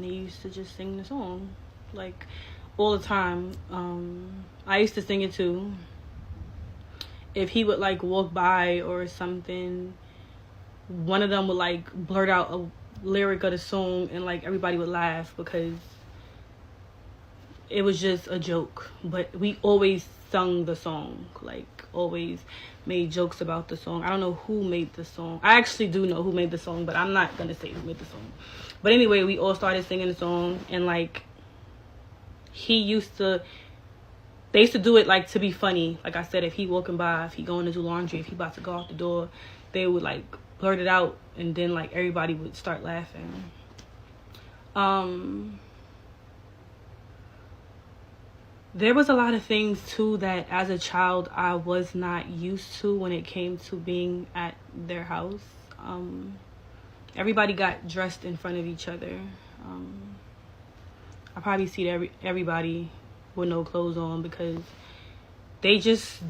they used to just sing the song like all the time. I used to sing it too. If he would like walk by or something, one of them would like blurt out a lyric of the song and like everybody would laugh because it was just a joke. But we always sung the song, like always made jokes about the song. I don't know who made the song. I actually do know who made the song, but I'm not gonna say who made the song. But anyway, we all started singing the song, and like they used to do it like to be funny. Like I said, if he walking by, if he going to do laundry, if he about to go out the door, they would like blurt it out, and then like everybody would start laughing. There was a lot of things too that as a child I was not used to when it came to being at their house. Everybody got dressed in front of each other. I probably see everybody with no clothes on because they just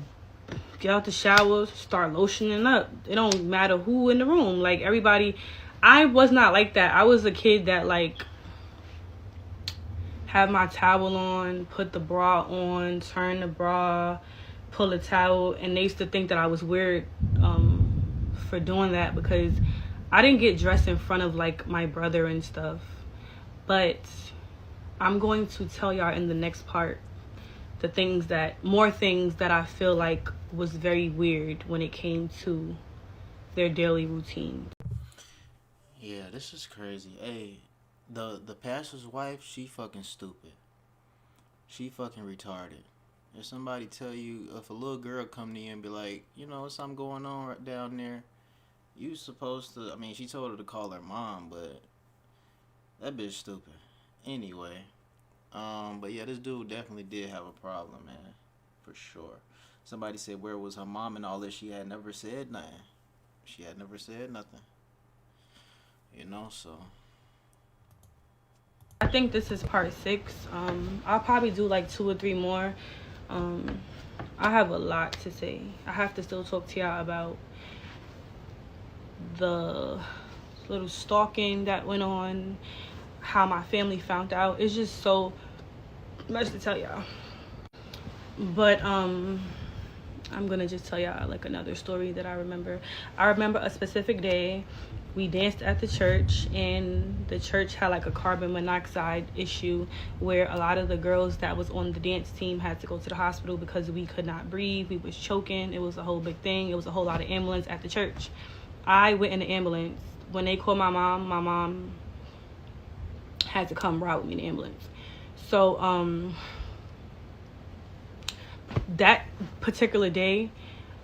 get out the shower, start lotioning up. It don't matter who in the room. Like everybody, I was not like that. I was a kid that like have my towel on, put the bra on, turn the bra, pull a towel, and they used to think that I was weird for doing that because I didn't get dressed in front of like my brother and stuff. But I'm going to tell y'all in the next part more things that I feel like was very weird when it came to their daily routine. Yeah, this is crazy. Hey, the pastor's wife, she fucking stupid. She fucking retarded. If somebody tell you, if a little girl come to you and be like, you know, something going on right down there, you supposed to, I mean, she told her to call her mom, but that bitch stupid. Anyway, but yeah, this dude definitely did have a problem, man, for sure. Somebody said, where was her mom and all this? She had never said nothing. You know, so. I think this is part 6. I'll probably do like 2 or 3 more. I have a lot to say. I have to still talk to y'all about the little stalking that went on, how my family found out. It's just so much to tell y'all. But I'm gonna just tell y'all like another story that I remember. I remember a specific day. We danced at the church, and the church had like a carbon monoxide issue where a lot of the girls that was on the dance team had to go to the hospital because we could not breathe. We was choking. It was a whole big thing. It was a whole lot of ambulance at the church. I went in the ambulance. When they called my mom had to come ride with me in the ambulance. So that particular day,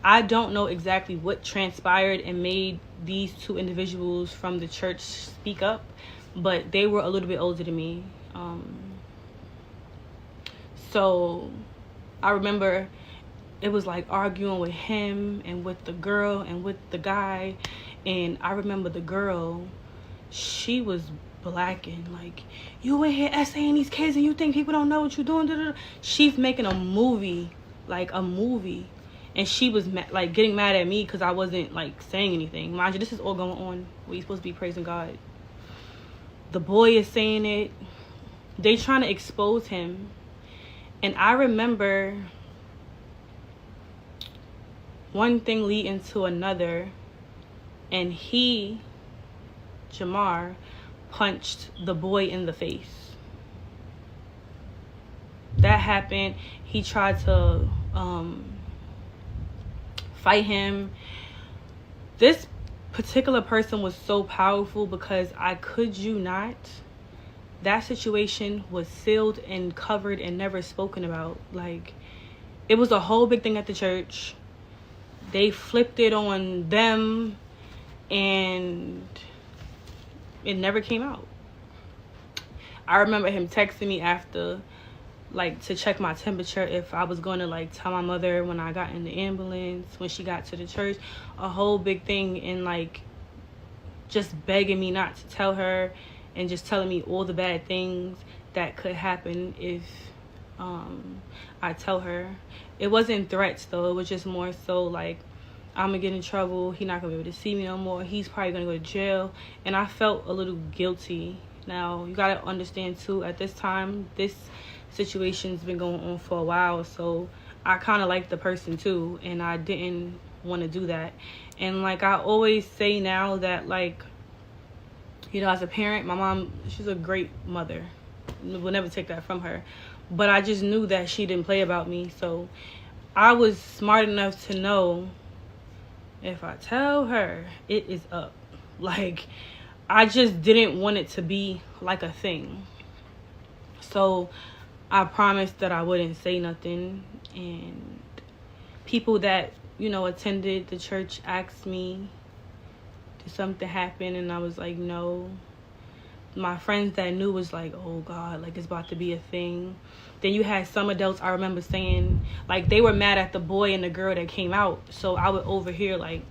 I don't know exactly what transpired and made these 2 individuals from the church speak up, but they were a little bit older than me. So I remember it was like arguing with him and with the girl and with the guy. And I remember the girl, she was blacking, like, you in here essaying these kids and you think people don't know what you're doing. She's making a movie, like a movie. And she was like getting mad at me because I wasn't like saying anything. Mind you, this is all going on where you're supposed to be praising God. The boy is saying it. They trying to expose him. And I remember one thing leading to another. And he, Jamar, punched the boy in the face. That happened. He tried to fight him. This particular person was so powerful because I could you not, that situation was sealed and covered and never spoken about. Like, it was a whole big thing at the church. They flipped it on them and it never came out. I remember him texting me after, like, to check my temperature, if I was going to like tell my mother when I got in the ambulance, when she got to the church, a whole big thing, and like just begging me not to tell her and just telling me all the bad things that could happen if I tell her. It wasn't threats though, it was just more so like, I'm gonna get in trouble, he's not gonna be able to see me no more, he's probably gonna go to jail. And I felt a little guilty. Now you gotta understand too, at this time, this situation's been going on for a while, so I kind of like the person too, and I didn't want to do that. And like I always say now, that like, you know, as a parent, my mom, she's a great mother, we'll never take that from her, but I just knew that she didn't play about me. So I was smart enough to know, if I tell her, it is up. Like, I just didn't want it to be like a thing. So I promised that I wouldn't say nothing. And people that, you know, attended the church asked me, did something happen? And I was like, no. My friends that knew was like, oh God, like it's about to be a thing. Then you had some adults, I remember saying, like, they were mad at the boy and the girl that came out. So I would overhear, like,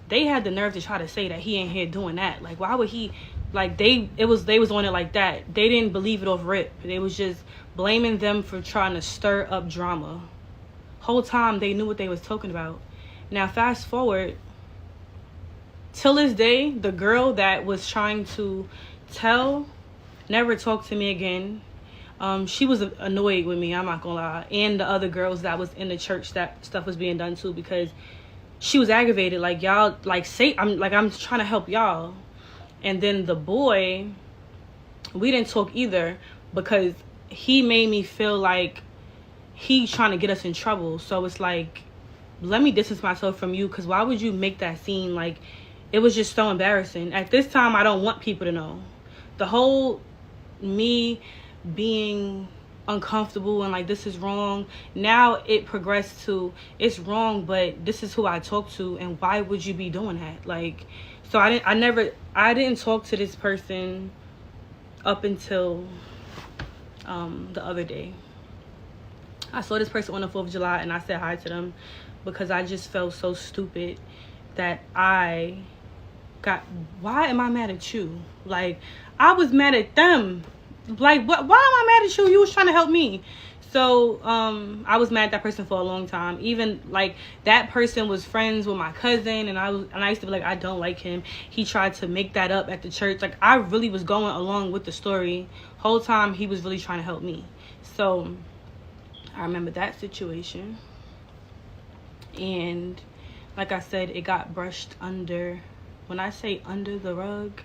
they had the nerve to try to say that he ain't here doing that. Like, why would he? Like, they was on it like that. They didn't believe it off rip. They was just blaming them for trying to stir up drama. Whole time they knew what they was talking about. Now fast forward, till this day, the girl that was trying to tell never talked to me again. She was annoyed with me, I'm not gonna lie, and the other girls that was in the church that stuff was being done to, because she was aggravated. Like, y'all, like, say, I'm trying to help y'all. And then the boy, we didn't talk either, because he made me feel like he's trying to get us in trouble. So it's like, let me distance myself from you, because why would you make that scene? Like, it was just so embarrassing. At this time, I don't want people to know. The whole me being uncomfortable and like, this is wrong, now it progressed to, it's wrong, but this is who I talk to, and why would you be doing that? Like, so I didn't talk to this person up until the other day. I saw this person on the 4th of July and I said hi to them, because I just felt so stupid that I got, why am I mad at you? Like, I was mad at them. Like, what? Why am I mad at you? You was trying to help me. So I was mad at that person for a long time. Even like, that person was friends with my cousin, and I used to be like, I don't like him. He tried to make that up at the church. Like, I really was going along with the story whole time. He was really trying to help me. So I remember that situation, and like I said, it got brushed under. When I say under the rug,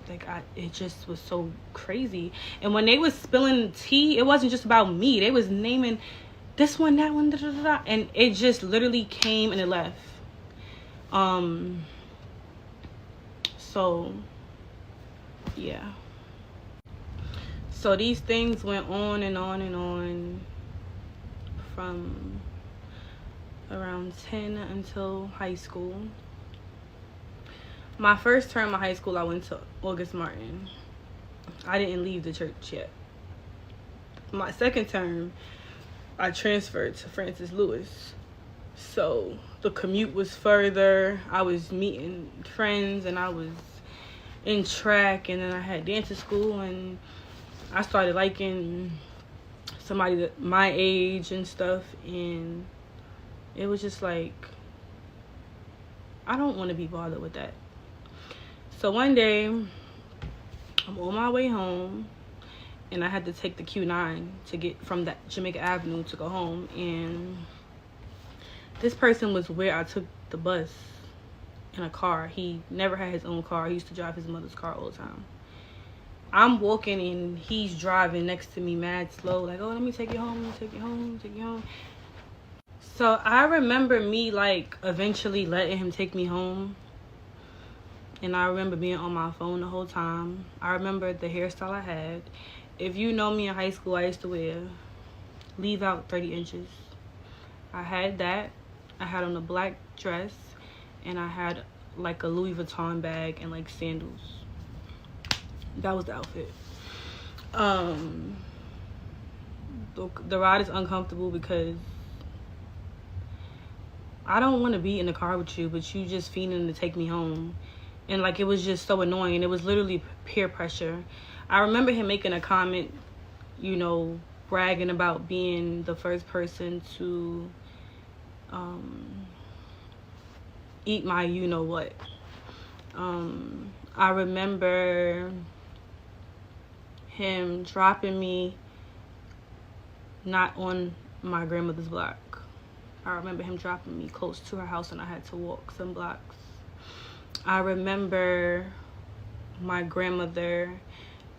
like, it just was so crazy. And when they was spilling tea, it wasn't just about me. They was naming this one, that one, da, da, da, da, and it just literally came and it left. So yeah. So these things went on and on and on from around 10 until high school. My first term of high school, I went to August Martin. I didn't leave the church yet. My second term, I transferred to Francis Lewis. So the commute was further. I was meeting friends, and I was in track, and then I had dance at school, and I started liking somebody that my age and stuff, and it was just like, I don't want to be bothered with that. So one day, I'm on my way home, and I had to take the Q9 to get from that Jamaica Avenue to go home, and this person was where I took the bus in a car. He never had his own car. He used to drive his mother's car all the time. I'm walking, and he's driving next to me mad slow, like, oh, let me take you home, take you home, take you home. So I remember me, like, eventually letting him take me home. And I remember being on my phone the whole time. I remember the hairstyle I had. If you know me in high school, I used to wear leave out 30 inches. I had that. I had on a black dress. And I had, like, a Louis Vuitton bag and, like, sandals. That was the outfit. The ride is uncomfortable because I don't want to be in the car with you, but you just fiending to take me home. And, like, it was just so annoying. And it was literally peer pressure. I remember him making a comment, you know, bragging about being the first person to eat my you-know-what. I remember him dropping me not on my grandmother's block. I remember him dropping me close to her house, and I had to walk some blocks. I remember my grandmother.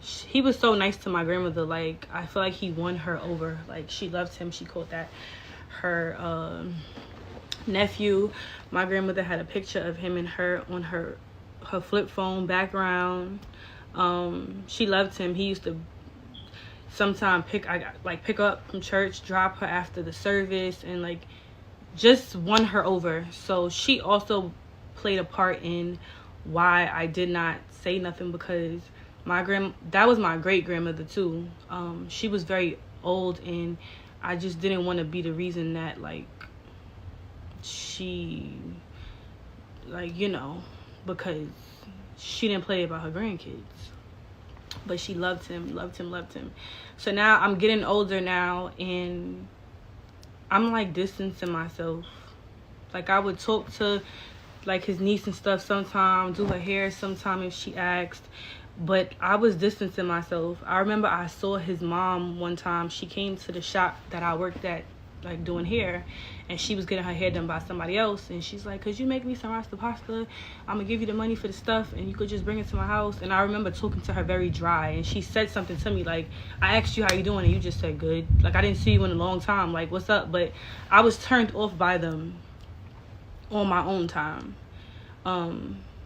He was so nice to my grandmother. Like, I feel like he won her over. Like, she loved him. She called that her nephew. My grandmother had a picture of him and her on her flip phone background. She loved him. He used to sometimes pick up from church, drop her after the service, and, like, just won her over. So she also played a part in why I did not say nothing, because that was my great grandmother too. She was very old, and I just didn't want to be the reason that, like, she, like, you know, because she didn't play about her grandkids, but she loved him. So now I'm getting older now, and I'm, like, distancing myself. Like, I would talk to, like, his niece and stuff sometimes, do her hair sometime if she asked, but I was distancing myself. I remember I saw his mom one time. She came to the shop that I worked at, like, doing hair, and she was getting her hair done by somebody else, and she's like, could you make me some rasta pasta? I'm gonna give you the money for the stuff, and you could just bring it to my house. And I remember talking to her very dry, and she said something to me like, I asked you how you doing, and you just said good. Like, I didn't see you in a long time, like, what's up? But I was turned off by them on my own time.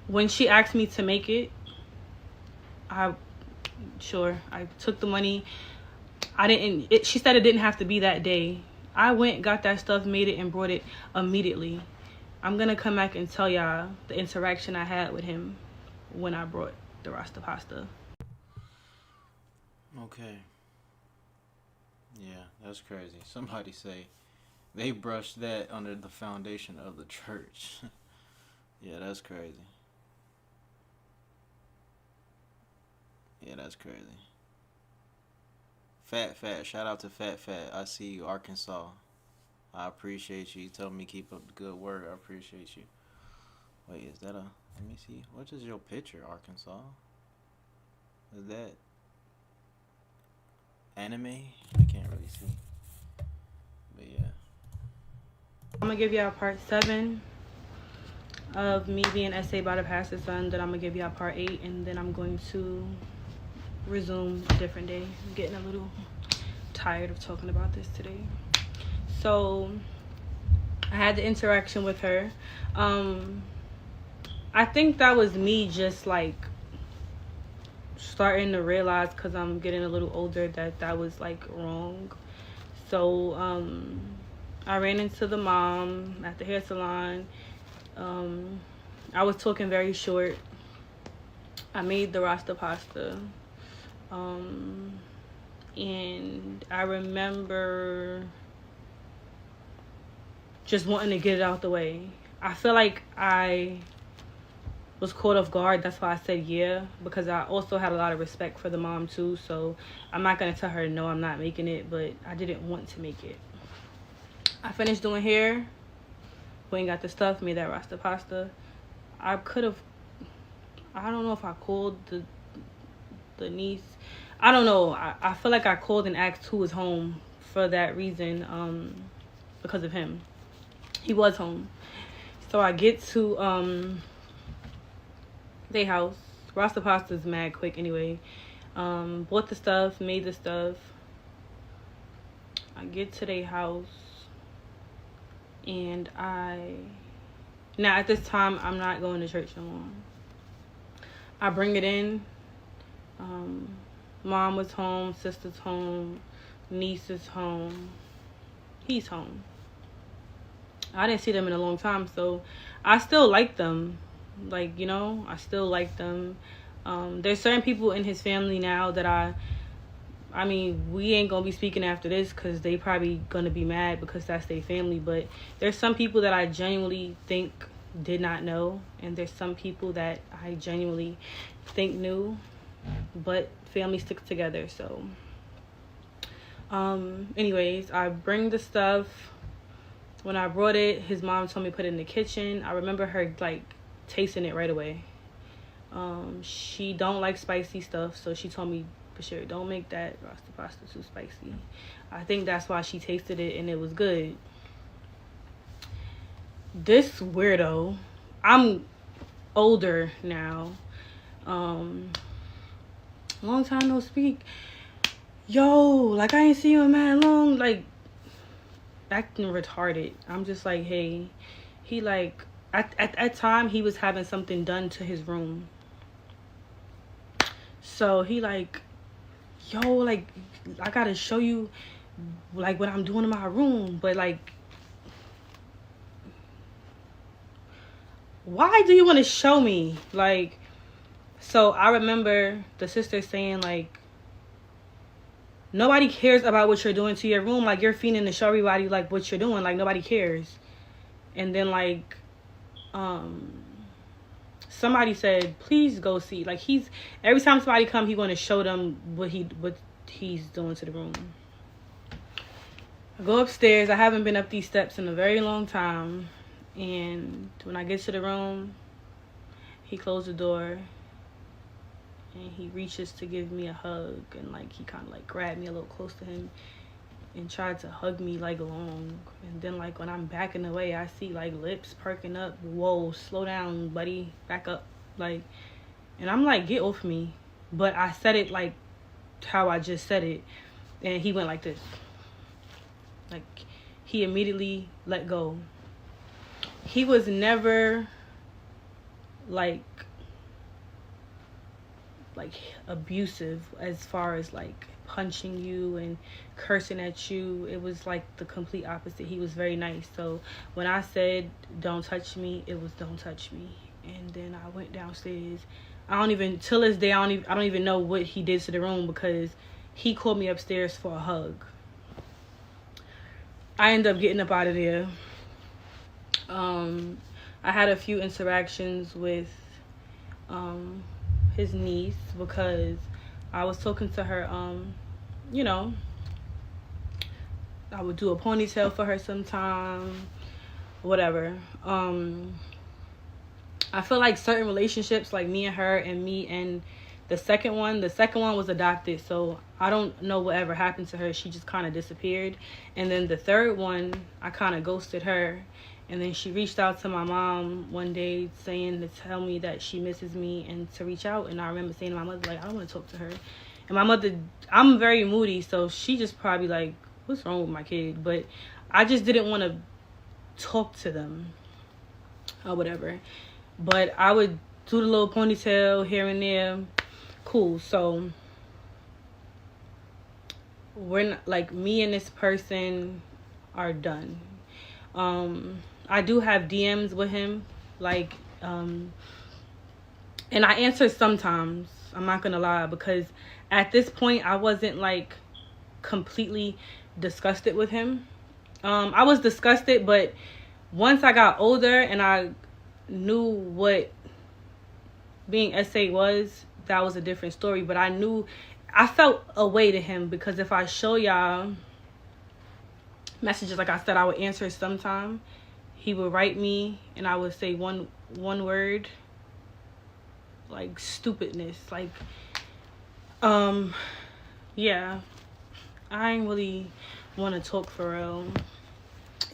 When she asked me to make it, I took the money. She said it didn't have to be that day. I went, got that stuff, made it, and brought it immediately. I'm gonna come back and tell y'all the interaction I had with him when I brought the rasta pasta. Okay. Yeah, that's crazy. Somebody say they brushed that under the foundation of the church. Yeah, that's crazy. Yeah, that's crazy. Fat. Shout out to Fat. I see you, Arkansas. I appreciate you. You told me keep up the good work. I appreciate you. Wait, is that a... Let me see. What is your picture, Arkansas? Is that... anime? I can't really see. But yeah. I'm gonna give y'all part 7 of me being essayed by the pastor's son. Then I'm gonna give y'all part 8, and then I'm going to resume a different day. I'm getting a little tired of talking about this today. So I had the interaction with her. I think that was me just, like, starting to realize, because I'm getting a little older, that was, like, wrong. So I ran into the mom at the hair salon. I was talking very short. I made the rasta pasta. And I remember just wanting to get it out the way. I feel like I was caught off guard. That's why I said yeah, because I also had a lot of respect for the mom too. So I'm not going to tell her, no, I'm not making it, but I didn't want to make it. I finished doing hair. Went and got the stuff, made that rasta pasta. I don't know if I called the niece. I don't know. I feel like I called and asked who was home for that reason, because of him. He was home. So I get to their house. Rasta pasta's mad quick anyway. Bought the stuff, made the stuff. I get to their house, and now at this time I'm not going to church no more. I bring it in. Mom was home, sister's home, niece is home, he's home. I didn't see them in a long time, so I still like them. Like, you know, I still like them. There's certain people in his family now that I mean, we ain't gonna be speaking after this because they probably gonna be mad because that's their family. But there's some people that I genuinely think did not know, and there's some people that I genuinely think knew, but family sticks together. So anyways, I bring the stuff. When I brought it, his mom told me to put it in the kitchen. I remember her like tasting it right away. She don't like spicy stuff, so she told me, for sure, don't make that rasta pasta too spicy. I think that's why she tasted it and it was good. This weirdo, I'm older now, long time no speak. Yo, like I ain't seen you in man long, like acting retarded. I'm just like, hey, he like at time he was having something done to his room. So he like, yo, like I gotta show you like what I'm doing in my room, but like, why do you want to show me? Like, so I remember the sister saying like, nobody cares about what you're doing to your room. Like, you're feeding to show everybody like what you're doing. Like, nobody cares. And then like somebody said, please go see. Like, every time somebody come, he want to show them what he's doing to the room. I go upstairs. I haven't been up these steps in a very long time. And when I get to the room, he closed the door. And he reaches to give me a hug. And, like, he kind of, like, grabbed me a little close to him. And tried to hug me, like, long. And then, like, when I'm backing away, I see, like, lips perking up. Whoa, slow down, buddy. Back up. Like, and I'm like, get off me. But I said it, like, how I just said it. And he went like this. Like, he immediately let go. He was never, like abusive as far as like punching you and cursing at you. It was like the complete opposite. He was very nice. So when I said don't touch me, it was don't touch me. And then I went downstairs. Till this day I don't even know what he did to the room, because he called me upstairs for a hug. I ended up getting up out of there. I had a few interactions with his niece, because I was talking to her, you know, I would do a ponytail for her sometime, whatever. I feel like certain relationships, like me and her and me and the second one was adopted, so I don't know whatever happened to her. She just kind of disappeared. And then the third one, I kind of ghosted her. And then she reached out to my mom one day saying to tell me that she misses me and to reach out. And I remember saying to my mother, like, I don't want to talk to her. And my mother, I'm very moody, so she just probably like, what's wrong with my kid? But I just didn't want to talk to them or whatever. But I would do the little ponytail here and there. Cool. So we're not, like, me and this person are done. I do have DMs with him, like, and I answer sometimes, I'm not gonna lie, because at this point I wasn't like completely disgusted with him. I was disgusted, but once I got older and I knew what being SA was, that was a different story. But I felt a way to him, because if I show y'all messages, like I said, I would answer sometime. He would write me and I would say one word, like stupidness. Like, yeah, I ain't really want to talk for real.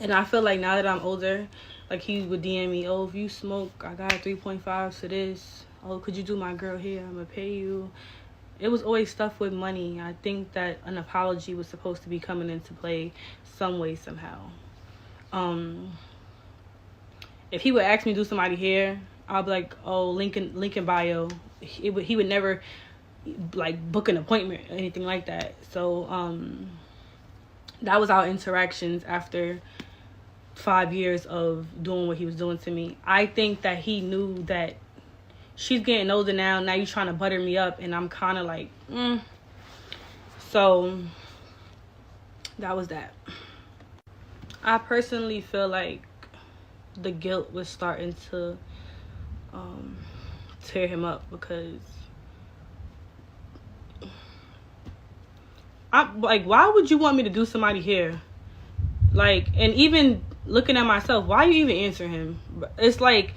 And I feel like now that I'm older, like he would DM me, oh, if you smoke, I got 3.5 to this. Oh, could you do my girl here? I'm gonna pay you. It was always stuff with money. I think that an apology was supposed to be coming into play some way, somehow. If he would ask me to do somebody hair, I'll be like, oh, link in bio. He would never like book an appointment or anything like that. So that was our interactions after 5 years of doing what he was doing to me. I think that he knew that she's getting older now. Now you're trying to butter me up, and I'm kind of like, So that was that. I personally feel like the guilt was starting to tear him up, because I'm like, why would you want me to do somebody here? Like, and even looking at myself, why you even answer him? It's like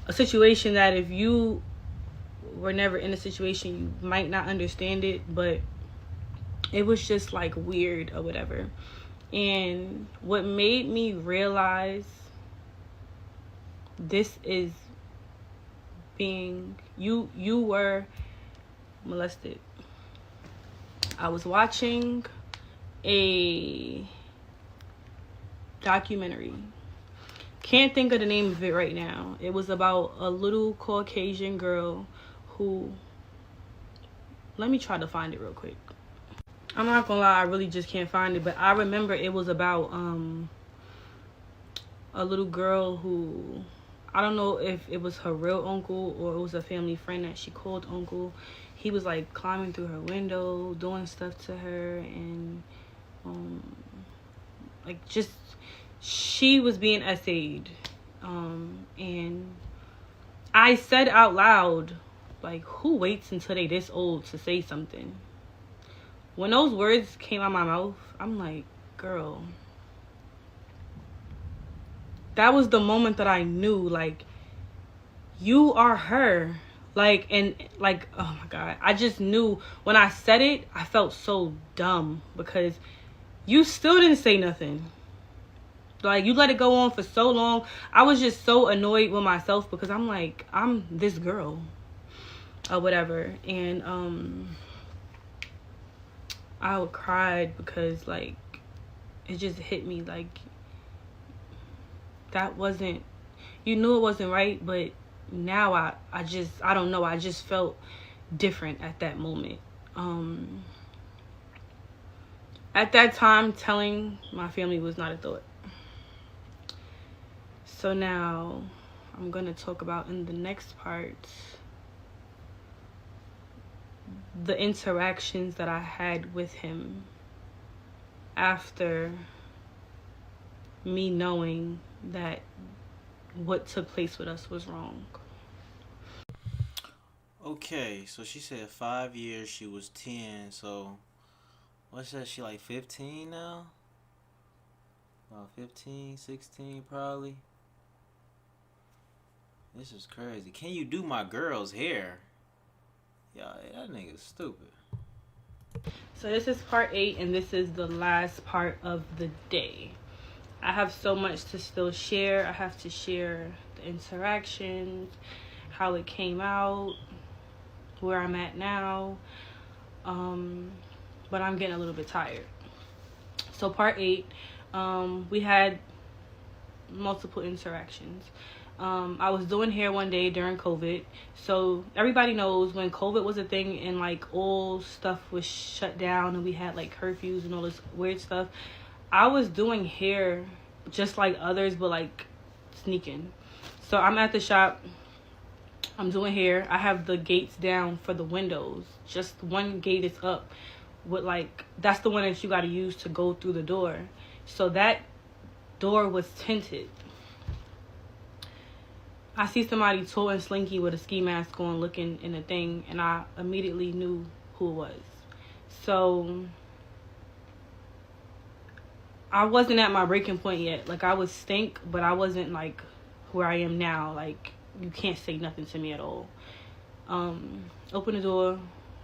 a situation that if you were never in a situation, you might not understand it, but it was just like weird or whatever. And what made me realize this is being, you were molested. I was watching a documentary. Can't think of the name of it right now. It was about a little Caucasian girl who, let me try to find it real quick. I'm not gonna lie, I really just can't find it, but I remember it was about a little girl who, I don't know if it was her real uncle or it was a family friend that she called uncle. He was like climbing through her window, doing stuff to her, and like just, she was being essayed. And I said out loud, like, who waits until they this old to say something? When those words came out my mouth, I'm like, girl, that was the moment that I knew, like, you are her. Like, and like, oh my God, I just knew when I said it, I felt so dumb, because you still didn't say nothing. Like, you let it go on for so long. I was just so annoyed with myself, because I'm like, I'm this girl or whatever. And I cried, because like, it just hit me, like, that wasn't, you knew it wasn't right, but now I don't know, I just felt different at that moment. At that time, telling my family was not a thought. So now I'm going to talk about, in the next part, the interactions that I had with him after me knowing that what took place with us was wrong. Okay, so she said 5 years, she was 10, so what's that, she like 15 now? About 15, 16 probably. This is crazy. Can you do my girl's hair? Yeah, that nigga's stupid. So this is part 8, and this is the last part of the day. I have so much to still share. I have to share the interactions, how it came out, where I'm at now. But I'm getting a little bit tired. So part 8, we had multiple interactions. I was doing hair one day during COVID. So everybody knows when COVID was a thing and like all stuff was shut down and we had like curfews and all this weird stuff, I was doing hair just like others, but like sneaking. So I'm at the shop, I'm doing hair. I have the gates down for the windows. Just one gate is up with like, that's the one that you got to use to go through the door. So that door was tinted. I see somebody tall and slinky with a ski mask on looking in the thing, and I immediately knew who it was. So I wasn't at my breaking point yet. Like, I was stink, but I wasn't like where I am now. Like, you can't say nothing to me at all. Open the door,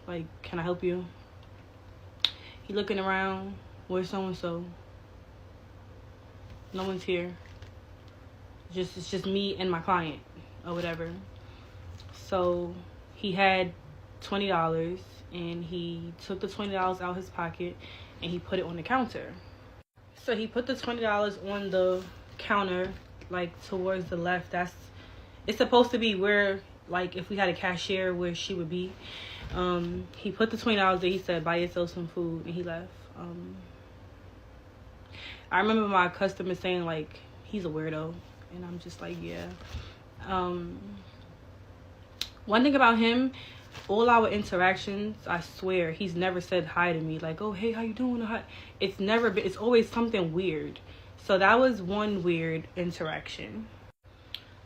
like, can I help you? He looking around, where's so-and-so? No one's here. It's just me and my client or whatever. So he had $20, and he took the $20 out his pocket and he put it on the counter. So he put the $20 on the counter, like towards the left. It's supposed to be where, like, if we had a cashier, where she would be. He put the $20 there. He said, buy yourself some food, and he left. I remember my customer saying, like, he's a weirdo, and I'm just like, yeah. One thing about him, all our interactions, I swear, he's never said hi to me, like, oh, hey, how you doing? It's always something weird. So that was one weird interaction.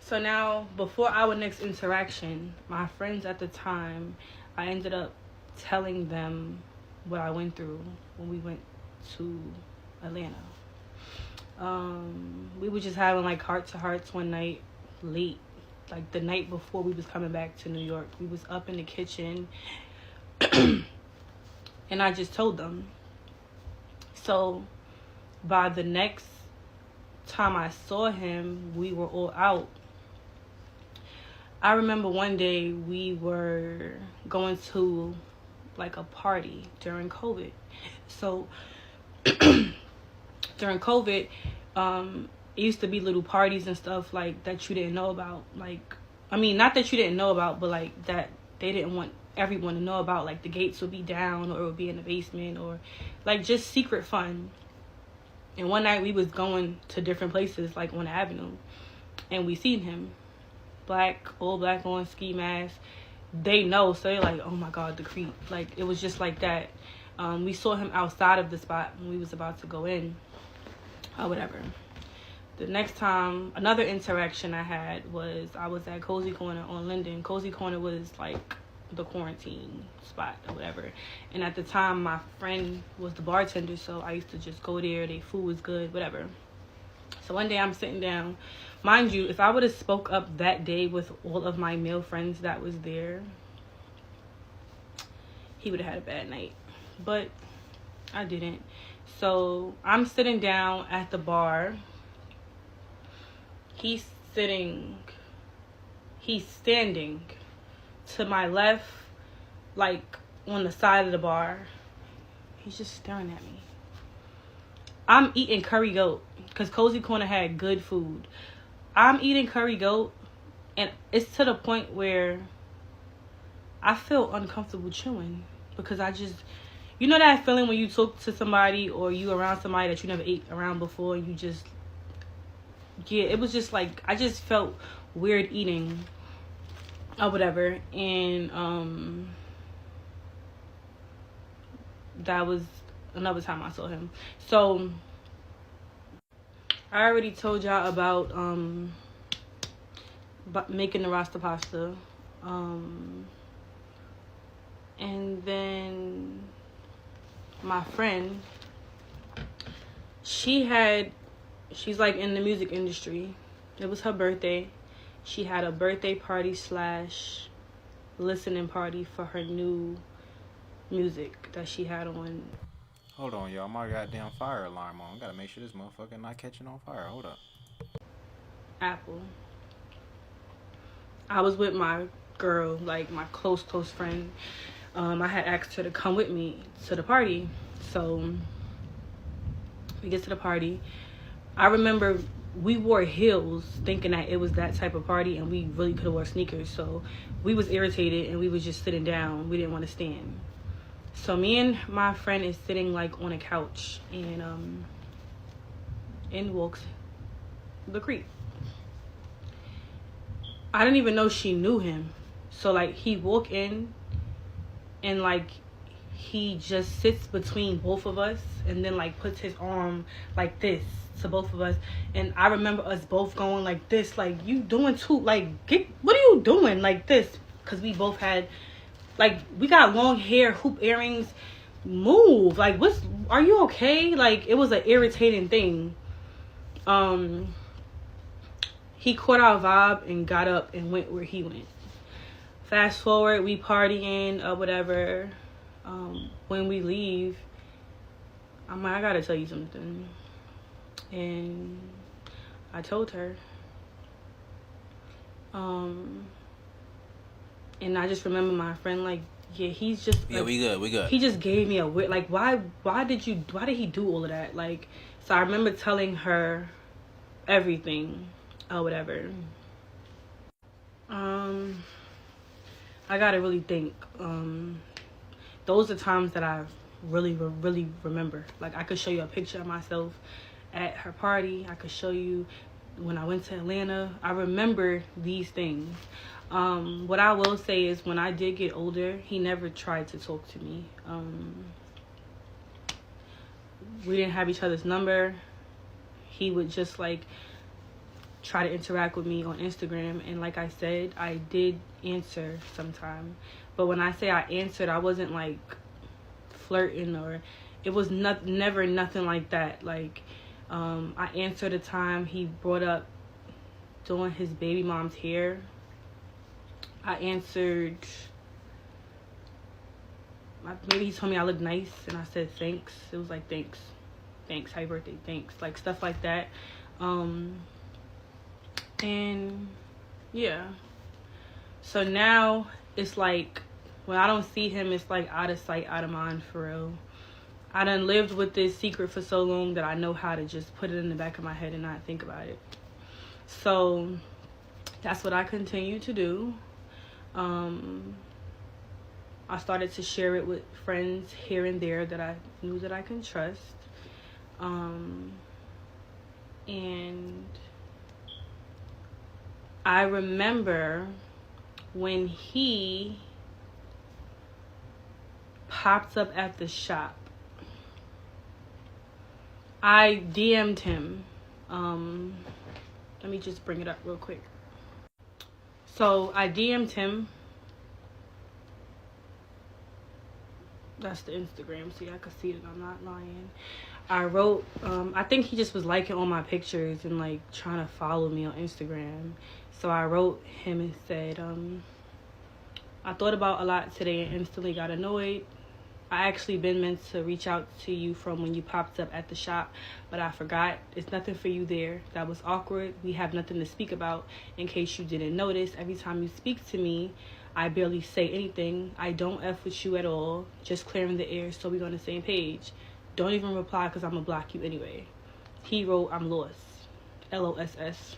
So now, before our next interaction, my friends at the time, I ended up telling them what I went through when we went to Atlanta. We were just having, like, heart-to-hearts one night, late. Like, the night before we was coming back to New York. We was up in the kitchen, and I just told them. So by the next time I saw him, we were all out. I remember one day we were going to, like, a party during COVID. So during COVID, it used to be little parties and stuff, like, that you didn't know about. Like, I mean, not that you didn't know about, but, like, that they didn't want everyone to know about. Like, the gates would be down, or it would be in the basement, or, like, just secret fun. And one night we was going to different places, like, on the avenue, and we seen him. All black on, ski mask. They know, so they're like, oh my God, the creep. Like, it was just like that. We saw him outside of the spot when we was about to go in, or whatever. The next time, another interaction I had was, I was at Cozy Corner on Linden. Cozy Corner was, like, the quarantine spot or whatever. And at the time, my friend was the bartender, so I used to just go there. Their food was good, whatever. So one day I'm sitting down. Mind you, if I would have spoke up that day with all of my male friends that was there, he would have had a bad night. But I didn't. So I'm sitting down at the bar. He's standing to my left, like, on the side of the bar. He's just staring at me. I'm eating curry goat, because Cozy Corner had good food. I'm eating curry goat, and it's to the point where I feel uncomfortable chewing, because I just, you know that feeling when you talk to somebody or you around somebody that you never ate around before, and you just, yeah, it was just like, I just felt weird eating or whatever. And that was another time I saw him. So I already told y'all about making the Rasta pasta, and then my friend, she's like in the music industry. It was her birthday. She had a birthday party / listening party for her new music that she had on. Hold on, y'all. My goddamn fire alarm on. Gotta make sure this motherfucker not catching on fire. Hold up. Apple. I was with my girl, like my close friend. I had asked her to come with me to the party. So we get to the party. I remember we wore heels thinking that it was that type of party, and we really could have wore sneakers. So we was irritated, and we was just sitting down. We didn't want to stand. So me and my friend is sitting, like, on a couch, and in walks the creep. I didn't even know she knew him. So, like, he walked in, and, like, he just sits between both of us and then like puts his arm like this to both of us. And I remember us both going like this, like, you doing too, like, what are you doing like this? Because we both had, like, we got long hair, hoop earrings. Move, like, are you okay? Like, it was an irritating thing. He caught our vibe and got up and went where he went. Fast forward, we partying or whatever. When we leave, I'm like, I gotta tell you something. And I told her. And I just remember my friend, like, yeah, he's just, like, yeah, we good. He just gave me a weird, like, why did he do all of that? Like, so I remember telling her everything or whatever. I gotta really think. Those are times that I really remember. Like, I could show you a picture of myself at her party. I could show you when I went to Atlanta. I remember these things. What I will say is, when I did get older, he never tried to talk to me. We didn't have each other's number. He would just, like, try to interact with me on Instagram. And like I said, I did answer sometime. But when I say I answered, I wasn't, like, flirting, or it was never nothing like that. Like, I answered a time he brought up doing his baby mom's hair. I answered, maybe he told me I looked nice, and I said thanks. It was like, thanks, happy birthday, thanks, like, stuff like that. And yeah, so now it's like, when I don't see him, it's like out of sight, out of mind, for real. I done lived with this secret for so long that I know how to just put it in the back of my head and not think about it. So that's what I continue to do. I started to share it with friends here and there that I knew that I can trust. And I remember when he popped up at the shop, I DM'd him. Let me just bring it up real quick. So I DM'd him. That's the Instagram. See, I could see that I'm not lying. I wrote, I think he just was liking all my pictures and, like, trying to follow me on Instagram. So I wrote him and said, I thought about a lot today and instantly got annoyed. I actually been meant to reach out to you from when you popped up at the shop, but I forgot. It's nothing for you there. That was awkward. We have nothing to speak about. In case you didn't notice, every time you speak to me, I barely say anything. I don't F with you at all. Just clearing the air so we on the same page. Don't even reply because I'm going to block you anyway. He wrote, I'm lost. LOSS.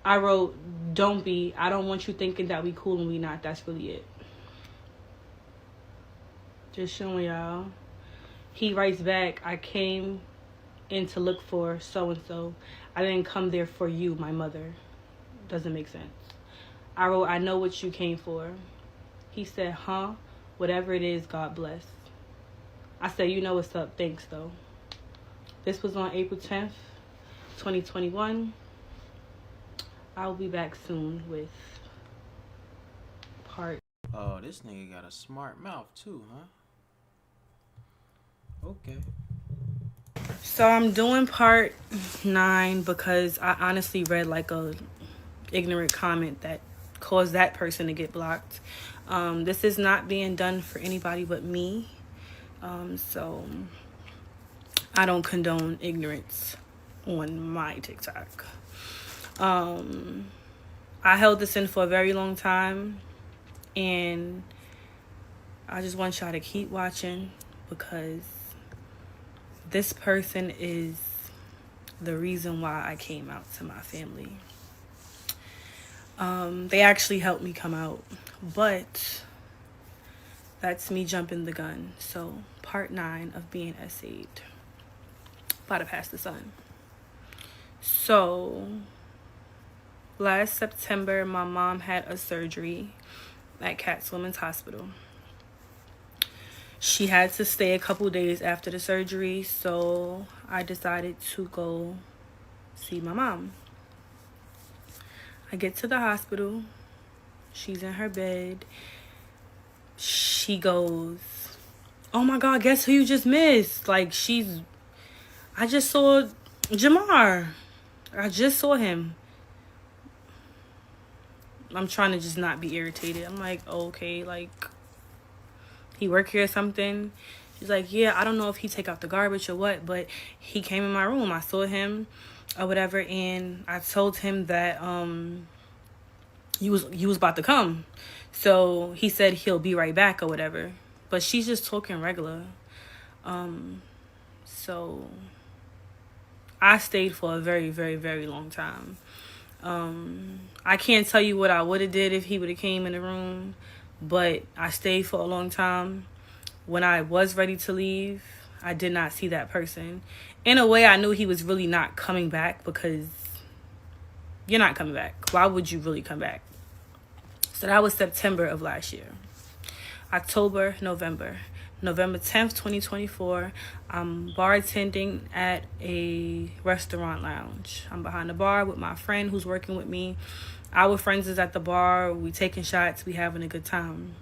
I wrote, don't be. I don't want you thinking that we cool and we not. That's really it. Just showing y'all. He writes back, I came in to look for so-and-so. I didn't come there for you, my mother. Doesn't make sense. I wrote, I know what you came for. He said, huh? Whatever it is, God bless. I said, you know what's up. Thanks, though. This was on April 10th, 2021. I'll be back soon with part. Oh, this nigga got a smart mouth too, huh? Okay. So I'm doing part 9 because I honestly read like a ignorant comment that caused that person to get blocked. This is not being done for anybody but me. So I don't condone ignorance on my TikTok. I held this in for a very long time, and I just want y'all to keep watching because this person is the reason why I came out to my family. They actually helped me come out, but that's me jumping the gun. So part 9 of being essayed. About to pass the sun. So last September, my mom had a surgery at Cats Women's Hospital. She had to stay a couple days after the surgery, so I decided to go see my mom. I get to the hospital. She's in her bed. She goes, "Oh my God, guess who you just missed?" Like, I just saw Jamar. I just saw him. I'm trying to just not be irritated. I'm like, oh, okay, like, he work here or something? She's like, yeah, I don't know if he take out the garbage or what, but he came in my room. I saw him or whatever, and I told him that you was about to come. So he said he'll be right back or whatever. But she's just talking regular. So I stayed for a very, very, very long time. I can't tell you what I would have did if he would have came in the room, but I stayed for a long time. When I was ready to leave, I did not see that person. In a way, I knew he was really not coming back, because you're not coming back. Why would you really come back? So that was September of last year. October, November 10th, 2024, I'm bartending at a restaurant lounge. I'm behind the bar with my friend who's working with me. Our friends is at the bar. We taking shots. We having a good time.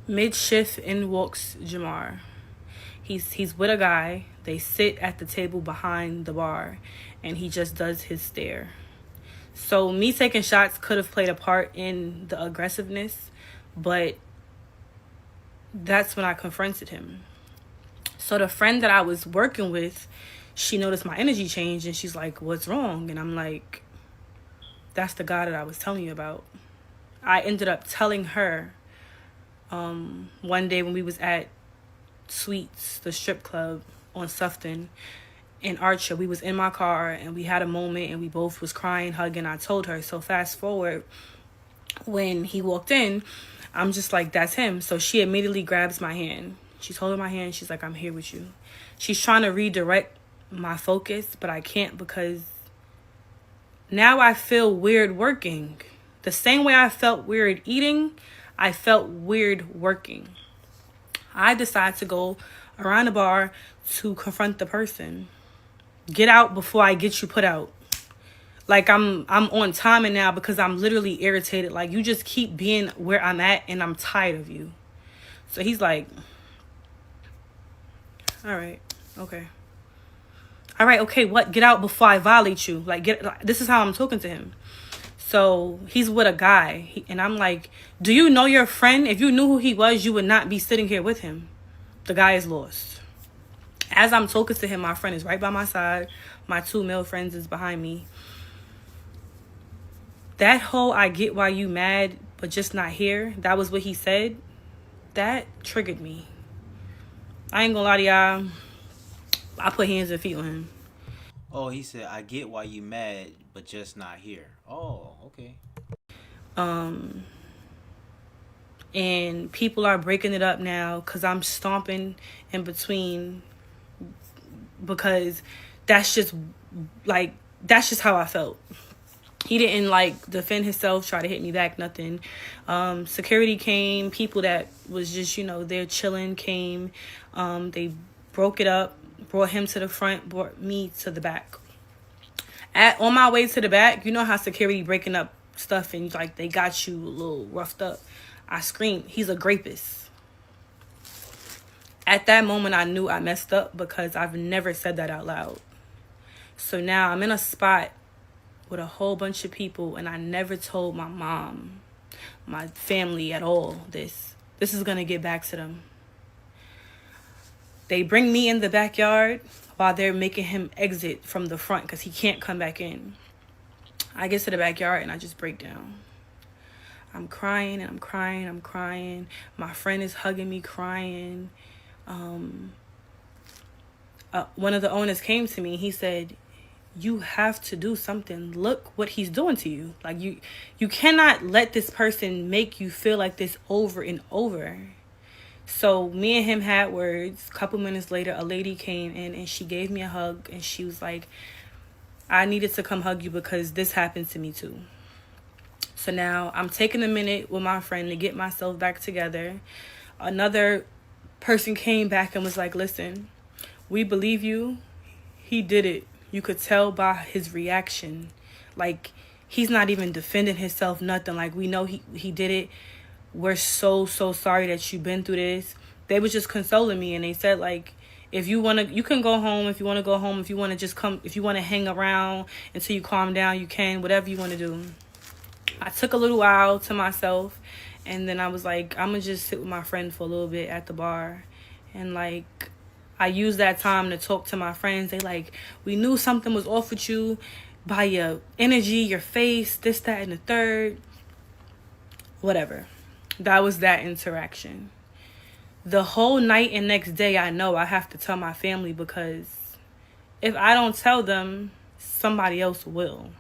Mid-shift, in walks Jamar. He's with a guy. They sit at the table behind the bar, and he just does his stare. So me taking shots could have played a part in the aggressiveness, but that's when I confronted him. So the friend that I was working with, she noticed my energy change, and she's like, "What's wrong?" And I'm like, "That's the guy that I was telling you about." I ended up telling her one day when we was at Sweets, the strip club on Sufton in Archer. We was in my car, and we had a moment, and we both was crying, hugging. I told her. So fast forward, when he walked in, I'm just like, that's him. So she immediately grabs my hand. She's holding my hand. She's like, "I'm here with you." She's trying to redirect my focus, but I can't, because now I feel weird working. The same way I felt weird eating, I felt weird working. I decide to go around the bar to confront the person. Get out before I get you put out. Like, I'm on timing now, because I'm literally irritated. Like, you just keep being where I'm at, and I'm tired of you. So he's like, all right, okay. All right, okay, what? Get out before I violate you. Like, this is how I'm talking to him. So he's with a guy, and I'm like, do you know your friend? If you knew who he was, you would not be sitting here with him. The guy is lost. As I'm talking to him, my friend is right by my side. My 2 male friends is behind me. That whole "I get why you mad, but just not here," that was what he said. That triggered me. I ain't gonna lie to y'all. I put hands and feet on him. Oh, he said, "I get why you mad, but just not here." Oh, okay. And people are breaking it up now, because I'm stomping in between, because that's just how I felt. He didn't defend himself, try to hit me back, nothing. Security came, people that was just, there chilling came. They broke it up, brought him to the front, brought me to the back. On my way to the back, you know how security breaking up stuff, and they got you a little roughed up. I screamed, "He's a rapist." At that moment, I knew I messed up, because I've never said that out loud. So now I'm in a spot with a whole bunch of people, and I never told my mom, my family at all this. This is going to get back to them. They bring me in the backyard while they're making him exit from the front, because he can't come back in. I get to the backyard, and I just break down. I'm crying, and I'm crying, I'm crying. My friend is hugging me, crying. One of the owners came to me. He said, "You have to do something. Look what he's doing to you. Like, you cannot let this person make you feel like this over and over." So me and him had words. A couple minutes later, a lady came in, and she gave me a hug, and she was like, "I needed to come hug you, because this happened to me too." So now I'm taking a minute with my friend to get myself back together. Another person came back and was like, listen, we believe you. He did it. You could tell by his reaction. Like, he's not even defending himself, nothing. Like, we know he did it. We're so sorry that you've been through this. They was just consoling me, and they said, like, if you want to, you can go home. If you want to go home, if you want to just come, if you want to hang around until you calm down, you can, whatever you want to do. I took a little while to myself, and then I was like, I'm going to just sit with my friend for a little bit at the bar. And, like, I used that time to talk to my friends. They like, we knew something was off with you by your energy, your face, this, that, and the third. Whatever. That was that interaction. The whole night and next day, I know I have to tell my family, because if I don't tell them, somebody else will.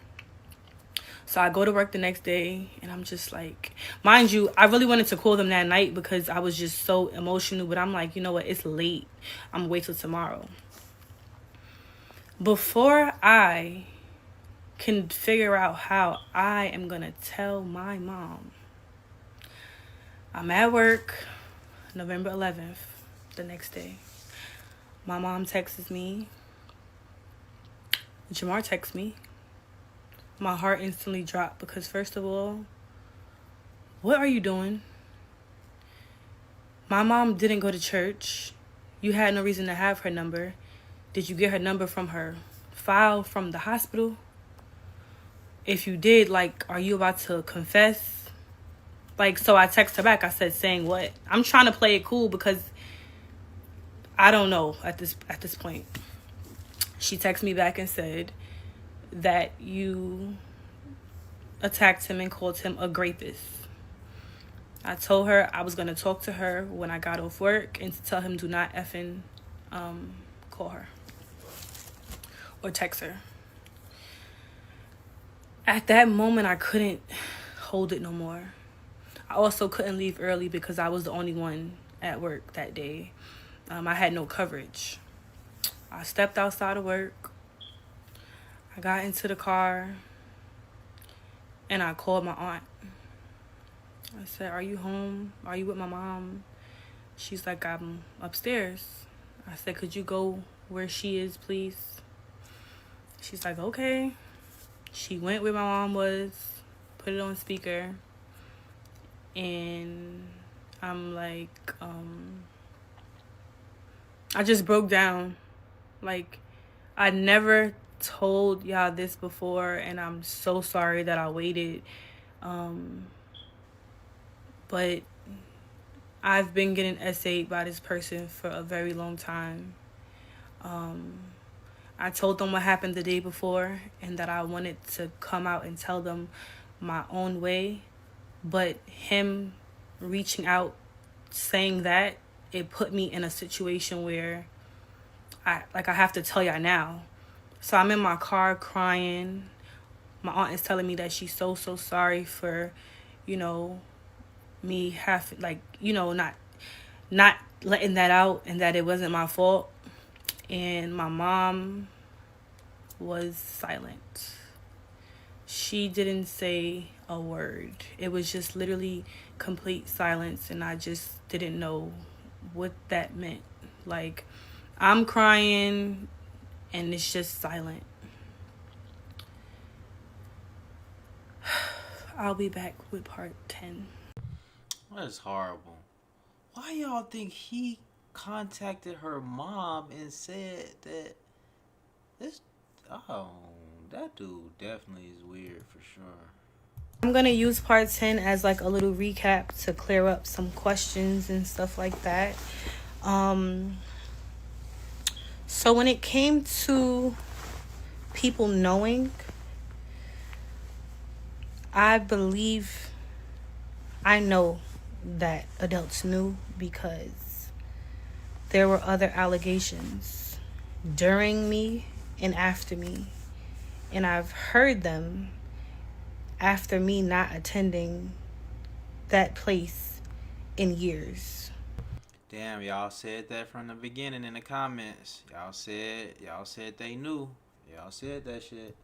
So I go to work the next day, and I'm just like, mind you, I really wanted to call them that night because I was just so emotional. But I'm like, you know what? It's late. I'm going to wait till tomorrow. Before I can figure out how I am going to tell my mom, I'm at work, November 11th, the next day. My mom texts me. Jamar texts me. My heart instantly dropped because, first of all, what are you doing? My mom didn't go to church. You had no reason to have her number. Did you get her number from her file from the hospital? If you did, like, are you about to confess? Like, so I text her back. I said, saying what? I'm trying to play it cool because I don't know at this point. She texted me back and said that you attacked him and called him a rapist. I told her I was going to talk to her when I got off work and to tell him do not effing call her or text her. At that moment, I couldn't hold it no more. I also couldn't leave early because I was the only one at work that day. I had no coverage. I stepped outside of work. I got into the car and I called my aunt. I said, are you home? Are you with my mom? She's like, I'm upstairs. I said, could you go where she is, please? She's like, okay. She went where my mom was, put it on speaker, and I'm like, I just broke down. Like, I never told y'all this before, and I'm so sorry that I waited. But I've been getting essayed by this person for a very long time. I told them what happened the day before and that I wanted to come out and tell them my own way. But him reaching out, saying that, it put me in a situation where I have to tell y'all now. So I'm in my car crying. My aunt is telling me that she's so sorry for, me not letting that out and that it wasn't my fault. And my mom was silent. She didn't say a word. It was just literally complete silence, and I just didn't know what that meant. Like, I'm crying and it's just silent. I'll be back with part 10. That's horrible. Why y'all think he contacted her mom and said that that dude definitely is weird for sure. I'm going to use part 10 as like a little recap to clear up some questions and stuff like that. So when it came to people knowing, I know that adults knew because there were other allegations during me and after me. And I've heard them after me not attending that place in years. Damn, y'all said that from the beginning in the comments. Y'all said they knew. Y'all said that shit.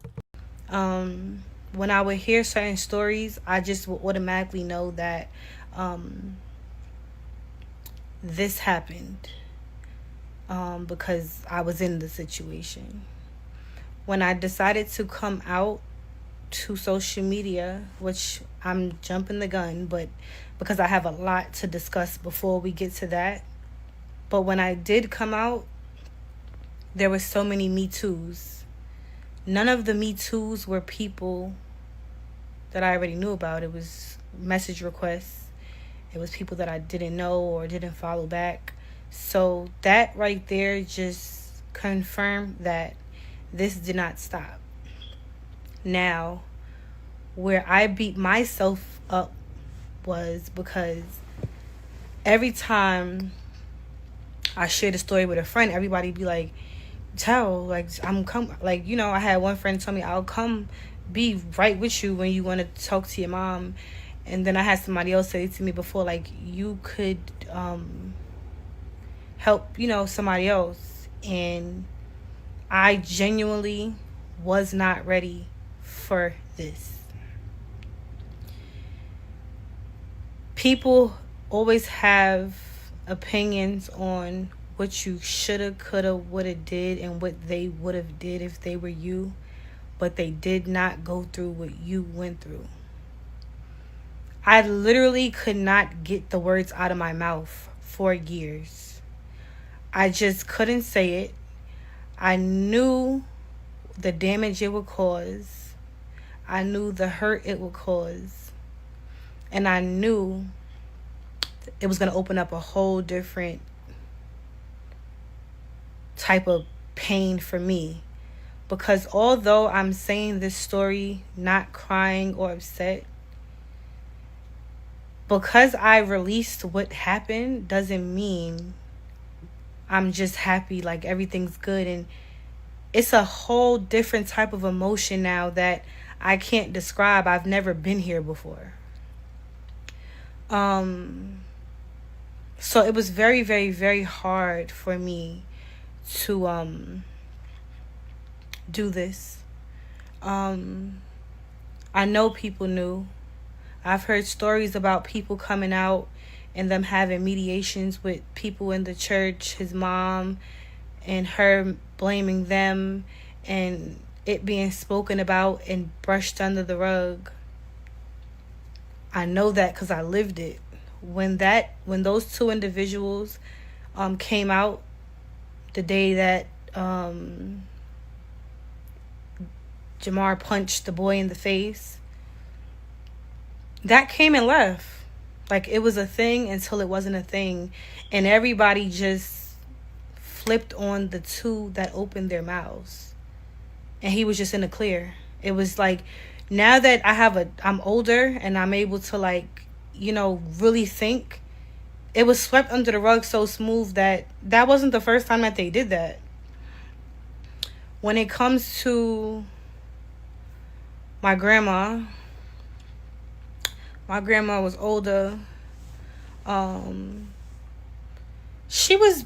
When I would hear certain stories, I just would automatically know that this happened because I was in the situation. When I decided to come out to social media, which I'm jumping the gun, but because I have a lot to discuss before we get to that. But when I did come out, there were so many Me Too's. None of the Me Too's were people that I already knew about. It was message requests. It was people that I didn't know or didn't follow back. So that right there just confirmed that this did not stop. Now, where I beat myself up was because every time I shared a story with a friend, everybody be like, tell, like, I had one friend tell me, I'll come be right with you when you want to talk to your mom. And then I had somebody else say to me before, like, you could help, somebody else. And I genuinely was not ready for this. People always have opinions on what you shoulda, coulda, woulda did and what they would have did if they were you, but they did not go through what you went through. I literally could not get the words out of my mouth for years. I just couldn't say it. I knew the damage it would cause. I knew the hurt it would cause. And I knew it was going to open up a whole different type of pain for me. Because although I'm saying this story not crying or upset, because I released what happened doesn't mean I'm just happy, like everything's good. And it's a whole different type of emotion now that I can't describe. I've never been here before. So it was very, very, very hard for me to do this. I know people knew. I've heard stories about people coming out and them having mediations with people in the church, his mom, and her blaming them, and it being spoken about and brushed under the rug. I know that because I lived it. When those two individuals came out the day that Jamar punched the boy in the face, that came and left. Like, it was a thing until it wasn't a thing. And everybody just flipped on the two that opened their mouths. And he was just in the clear. It was like, now that I'm older and I'm able to, like, really think, it was swept under the rug so smooth that wasn't the first time that they did that. When it comes to my grandma was older. She was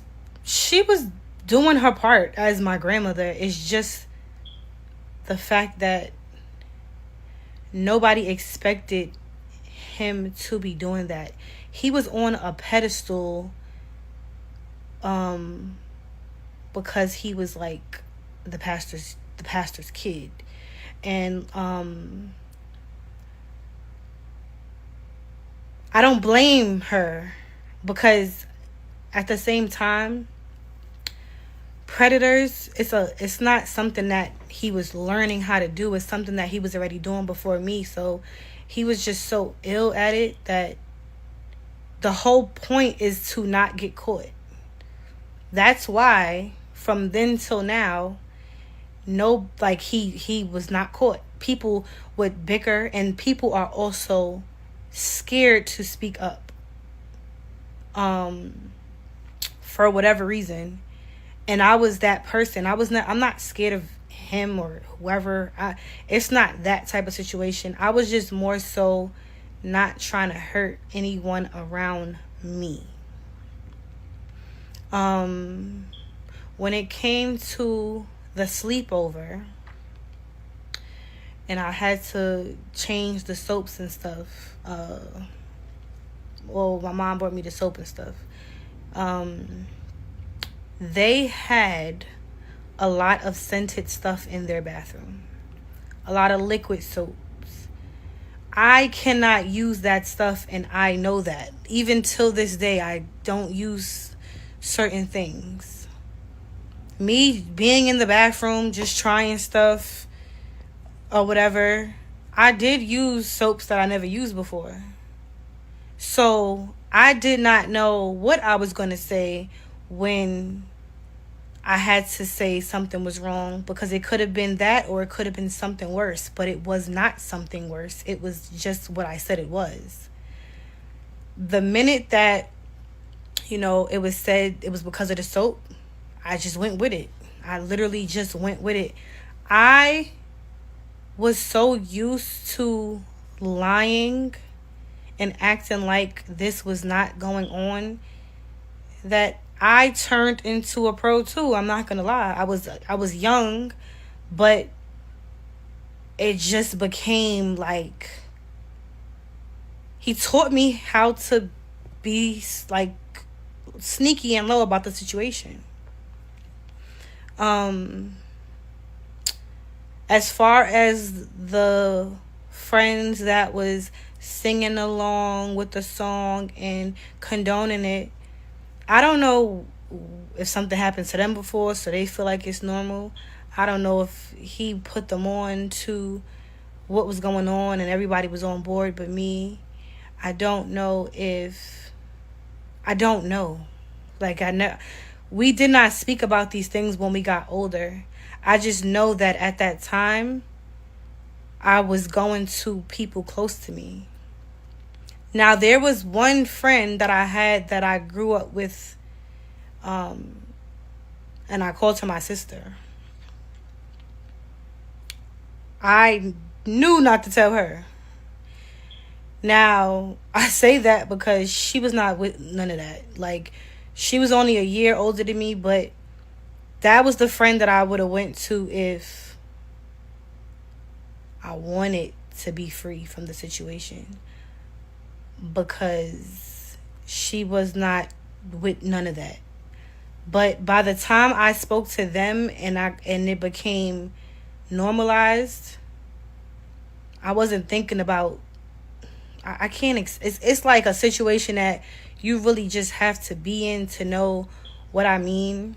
doing her part as my grandmother. It's just the fact that nobody expected him to be doing that. He was on a pedestal because he was like the pastor's kid. And I don't blame her, because at the same time, predators, it's not something that he was learning how to do. It's something that he was already doing before me. So he was just so ill at it that the whole point is to not get caught. That's why from then till now, he was not caught. People would bicker, and people are also scared to speak up for whatever reason. And I was that person. I'm not scared of him or whoever. It's not that type of situation. I was just more so not trying to hurt anyone around me. When it came to the sleepover, and I had to change the soaps and stuff. My mom brought me the soap and stuff. They had a lot of scented stuff in their bathroom, a lot of liquid soaps. I cannot use that stuff, and I know that. Even till this day, I don't use certain things. Me being in the bathroom, just trying stuff or whatever, I did use soaps that I never used before. So I did not know what I was going to say when I had to say something was wrong, because it could have been that or it could have been something worse, but it was not something worse. It was just what I said it was. The minute that, it was said it was because of the soap, I just went with it. I literally just went with it. I was so used to lying and acting like this was not going on that I turned into a pro too. I'm not gonna lie. I was young, but it just became like he taught me how to be like sneaky and low about the situation. As far as the friends that was singing along with the song and condoning it, I don't know if something happened to them before, so they feel like it's normal. I don't know if he put them on to what was going on and everybody was on board but me. I don't know. Like, we did not speak about these things when we got older. I just know that at that time, I was going to people close to me. Now, there was one friend that I had that I grew up with, and I called her my sister. I knew not to tell her. Now, I say that because she was not with none of that. Like, she was only a year older than me, but that was the friend that I would have went to if I wanted to be free from the situation. Because she was not with none of that. But by the time I spoke to them and it became normalized, I wasn't thinking about. I can't. It's like a situation that you really just have to be in to know what I mean.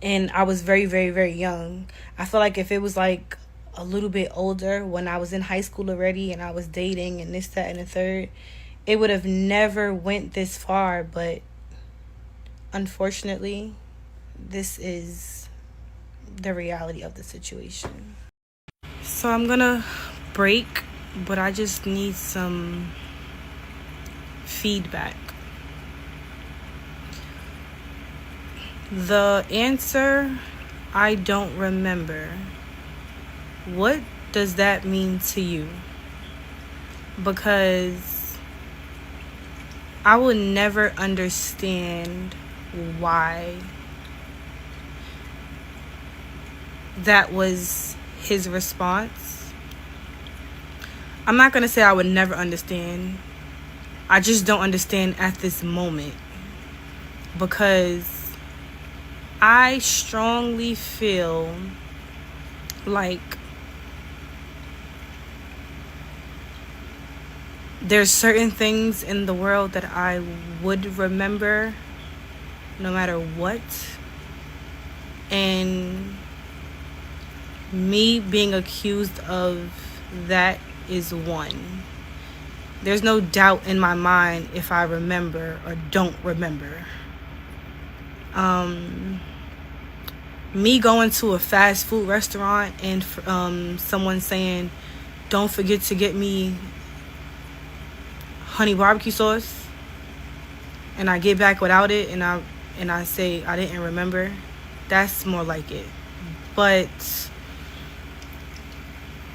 And I was very, very, very young. I feel like if it was like a little bit older, when I was in high school already and I was dating and this, that, and the third, it would have never went this far. But unfortunately, this is the reality of the situation. So I'm gonna break, but I just need some feedback. The answer, I don't remember. What does that mean to you? Because I will never understand why that was his response. I'm not going to say I would never understand. I just don't understand at this moment. Because I strongly feel like there's certain things in the world that I would remember no matter what. And me being accused of that is one. There's no doubt in my mind if I remember or don't remember. Me going to a fast food restaurant and someone saying, don't forget to get me honey barbecue sauce, and I get back without it, and I say I didn't remember, that's more like it. But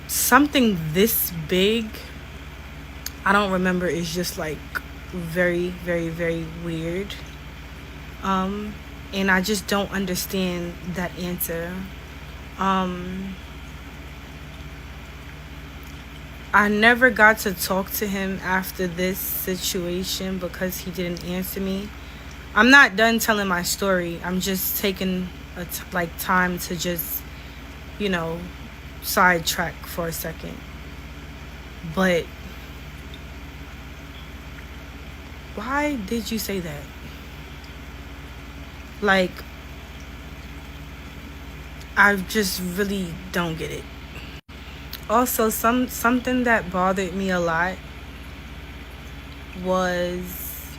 something this big, I don't remember, is just like very, very, very weird. And I just don't understand that answer. I never got to talk to him after this situation because he didn't answer me. I'm not done telling my story. I'm just taking time to just, sidetrack for a second. But why did you say that? Like, I just really don't get it. Also, something that bothered me a lot was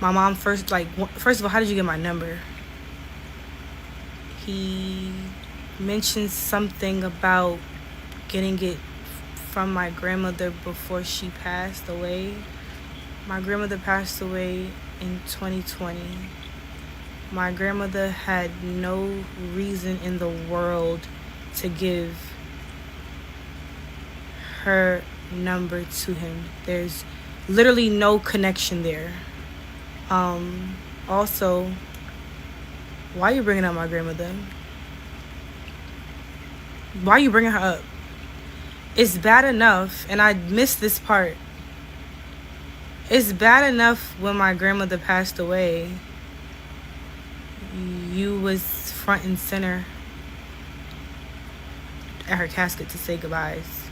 my mom first of all, how did you get my number? He mentioned something about getting it from my grandmother before she passed away. My grandmother passed away in 2020. My grandmother had no reason in the world to give her number to him. There's literally no connection there. Also, why are you bringing up my grandmother? Why are you bringing her up? It's bad enough, and I missed this part. It's bad enough when my grandmother passed away, you was front and center at her casket to say goodbyes.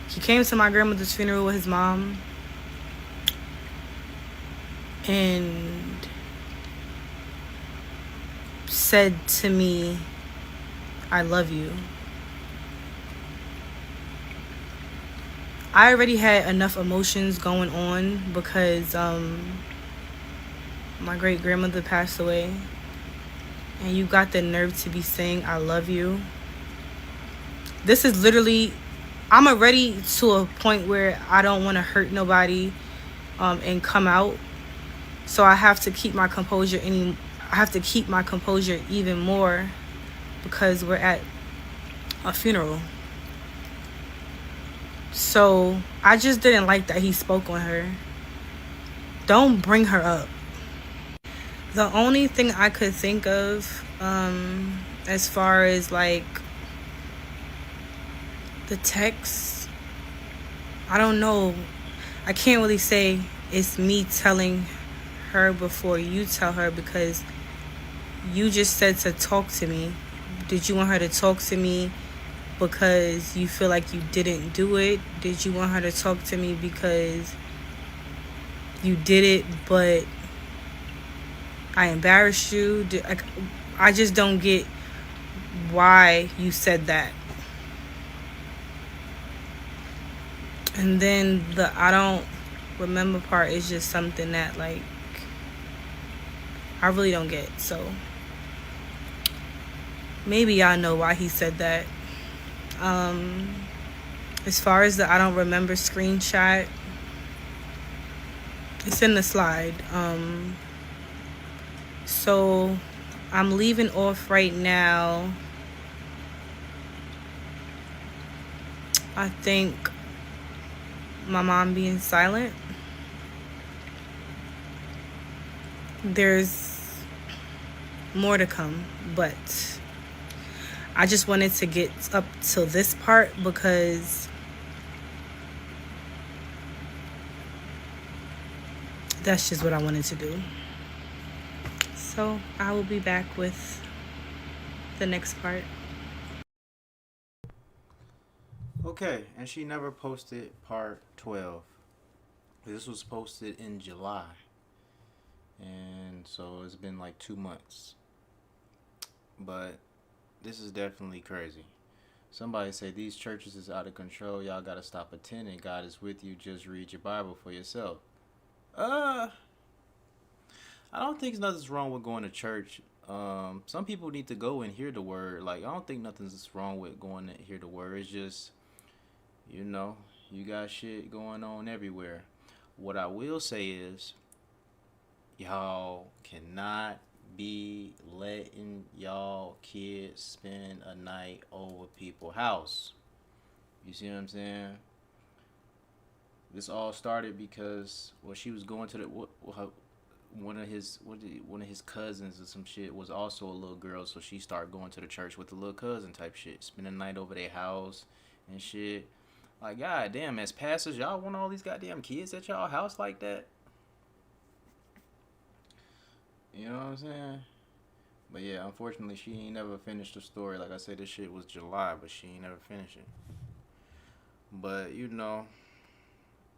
He came to my grandmother's funeral with his mom, and said to me, I love you. I already had enough emotions going on because my great grandmother passed away, and you got the nerve to be saying I love you. This is literally, I'm already to a point where I don't want to hurt nobody and come out, so I have to keep my composure even more because we're at a funeral. So I just didn't like that he spoke on her. Don't bring her up. The only thing I could think of as far as like the text, I don't know. I can't really say it's me telling her before you tell her, because you just said to talk to me. Did you want her to talk to me because you feel like you didn't do it? Did you want her to talk to me because you did it but I embarrassed you? I just don't get why you said that. And then the I don't remember part is just something that like I really don't get. So maybe y'all know why he said that. As far as the I don't remember screenshot, it's in the slide. So I'm leaving off right now. I think my mom being silent. There's more to come, but I just wanted to get up to this part because that's just what I wanted to do. So I will be back with the next part. Okay, and she never posted part 12. This was posted in July. And so it's been like 2 months. But this is definitely crazy. Somebody say these churches is out of control. Y'all gotta stop attending. God is with you. Just read your Bible for yourself. I don't think nothing's wrong with going to church. Some people need to go and hear the word. Like, I don't think nothing's wrong with going to hear the word. It's just, you got shit going on everywhere. What I will say is, y'all cannot be letting y'all kids spend a night over people's house. You see what I'm saying? This all started because she was going to one of his cousins or some shit was also a little girl, so she started going to the church with the little cousin type shit, spending the night over their house and shit. Like, god damn, as pastors, y'all want all these goddamn kids at y'all house like that? You know what I'm saying? But yeah, unfortunately, she ain't never finished the story. Like I said, this shit was July, but she ain't never finished it. But, you know,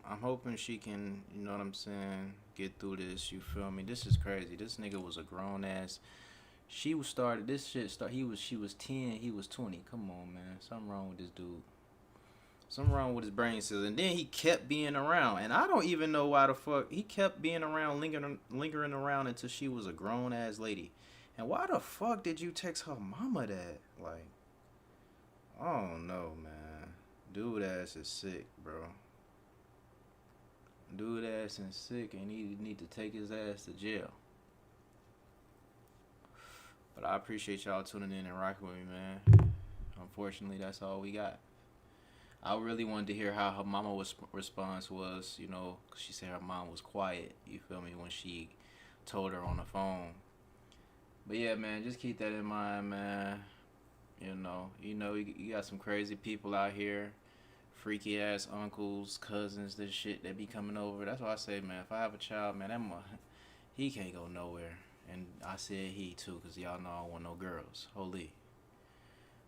I'm hoping she can, you know what I'm saying, get through this, you feel me? This is crazy. This nigga was a grown ass. She was started, this shit started, she was 10, he was 20. Come on, man. Something wrong with this dude. Something wrong with his brain cells. And then he kept being around. And I don't even know why the fuck. He kept being around, lingering around until she was a grown ass lady. And why the fuck did you text her mama that? Like, I don't know, man. Dude ass is sick, bro. Dude ass is sick and he need to take his ass to jail. But I appreciate y'all tuning in and rocking with me, man. Unfortunately, that's all we got. I really wanted to hear how her mama response was, you know, 'cause she said her mom was quiet, you feel me, when she told her on the phone. But yeah, man, just keep that in mind, man. You know, you got some crazy people out here, freaky ass uncles, cousins, this shit that be coming over. That's why I say, man, if I have a child, man, he can't go nowhere. And I said he too, 'cause y'all know I don't want no girls. Holy.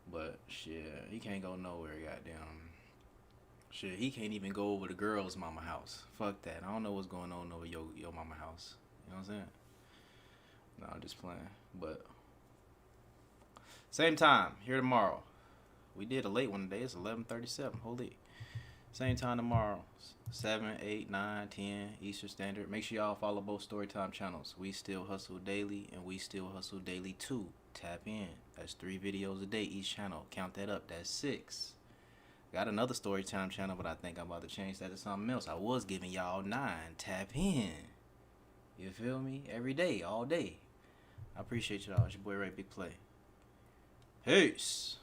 But shit, he can't go nowhere, goddamn. Shit, he can't even go over the girl's mama house. Fuck that. I don't know what's going on over your mama house. You know what I'm saying? No, I'm just playing. But same time, here tomorrow. We did a late one today. It's 11:37. Holy. Same time tomorrow. 7, 8, 9, 10 Eastern Standard. Make sure y'all follow both Storytime channels. We Still Hustle Daily and We Still Hustle Daily 2. Tap in. That's 3 videos a day each channel. Count that up. That's 6. Got another Storytime channel, but I think I'm about to change that to something else. I was giving y'all 9. Tap in. You feel me? Every day, all day. I appreciate y'all. It's your boy Ray Big Play. Peace.